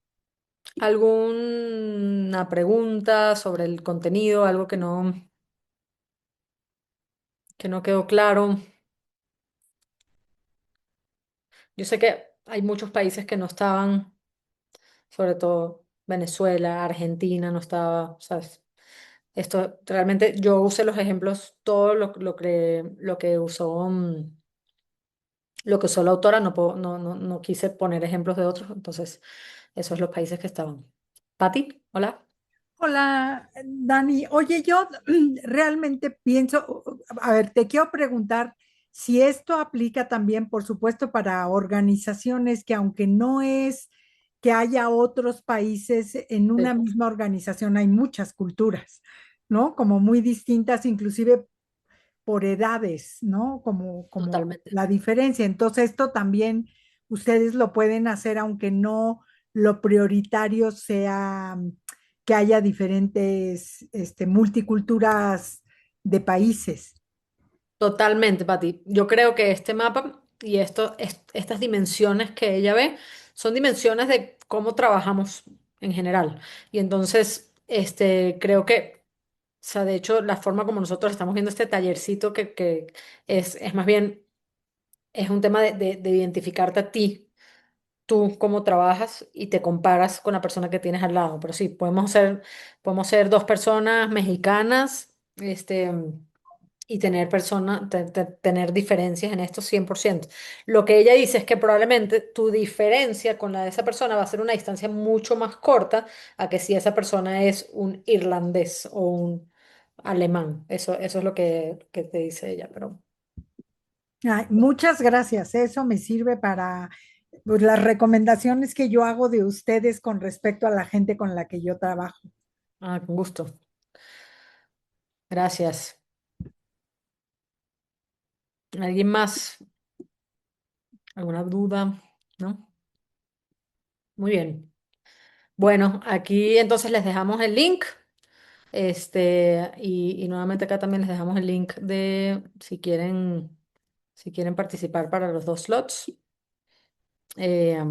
¿Alguna pregunta sobre el contenido? Algo que no quedó claro. Yo sé que hay muchos países que no estaban, sobre todo Venezuela, Argentina, no estaba, ¿sabes? Esto realmente yo usé los ejemplos, todo lo que usó Lo que usó la autora, no quise poner ejemplos de otros, entonces esos son los países que estaban. Pati, hola. Hola, Dani. Oye, yo realmente pienso, a ver, te quiero preguntar si esto aplica también, por supuesto, para organizaciones que aunque no es que haya otros países en una Sí, misma organización, hay muchas culturas, ¿no? Como muy distintas, inclusive por edades, ¿no? Como totalmente. la diferencia. Entonces, esto también ustedes lo pueden hacer, aunque no lo prioritario sea que haya diferentes multiculturas de países. Totalmente, Pati. Yo creo que este mapa y estas dimensiones que ella ve son dimensiones de cómo trabajamos en general. Y entonces, creo que, o sea, de hecho, la forma como nosotros estamos viendo este tallercito que es más bien, es un tema de identificarte a ti, tú cómo trabajas y te comparas con la persona que tienes al lado. Pero sí, podemos ser dos personas mexicanas, y tener diferencias en esto 100%. Lo que ella dice es que probablemente tu diferencia con la de esa persona va a ser una distancia mucho más corta a que si esa persona es un irlandés o un alemán. Eso es lo que te dice ella, pero Ay, muchas gracias. Eso me sirve para pues, las recomendaciones que yo hago de ustedes con respecto a la gente con la que yo trabajo. con gusto. Gracias. ¿Alguien más? ¿Alguna duda? ¿No? Muy bien. Bueno, aquí entonces les dejamos el link. Y nuevamente acá también les dejamos el link de si quieren participar para los dos slots. eh,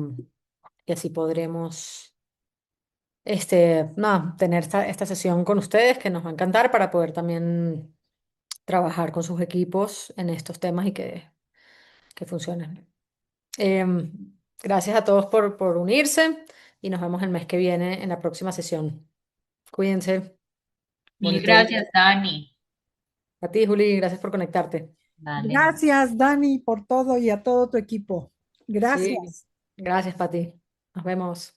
y así podremos nada, tener esta sesión con ustedes que nos va a encantar para poder también trabajar con sus equipos en estos temas y que funcionen. Gracias a todos por unirse y nos vemos el mes que viene en la próxima sesión. Cuídense. Mil Bonito día. gracias, Dani. A ti, Juli, gracias por conectarte. Dale. Gracias, Dani, por todo y a todo tu equipo. Sí, Gracias. gracias, Pati. Nos vemos.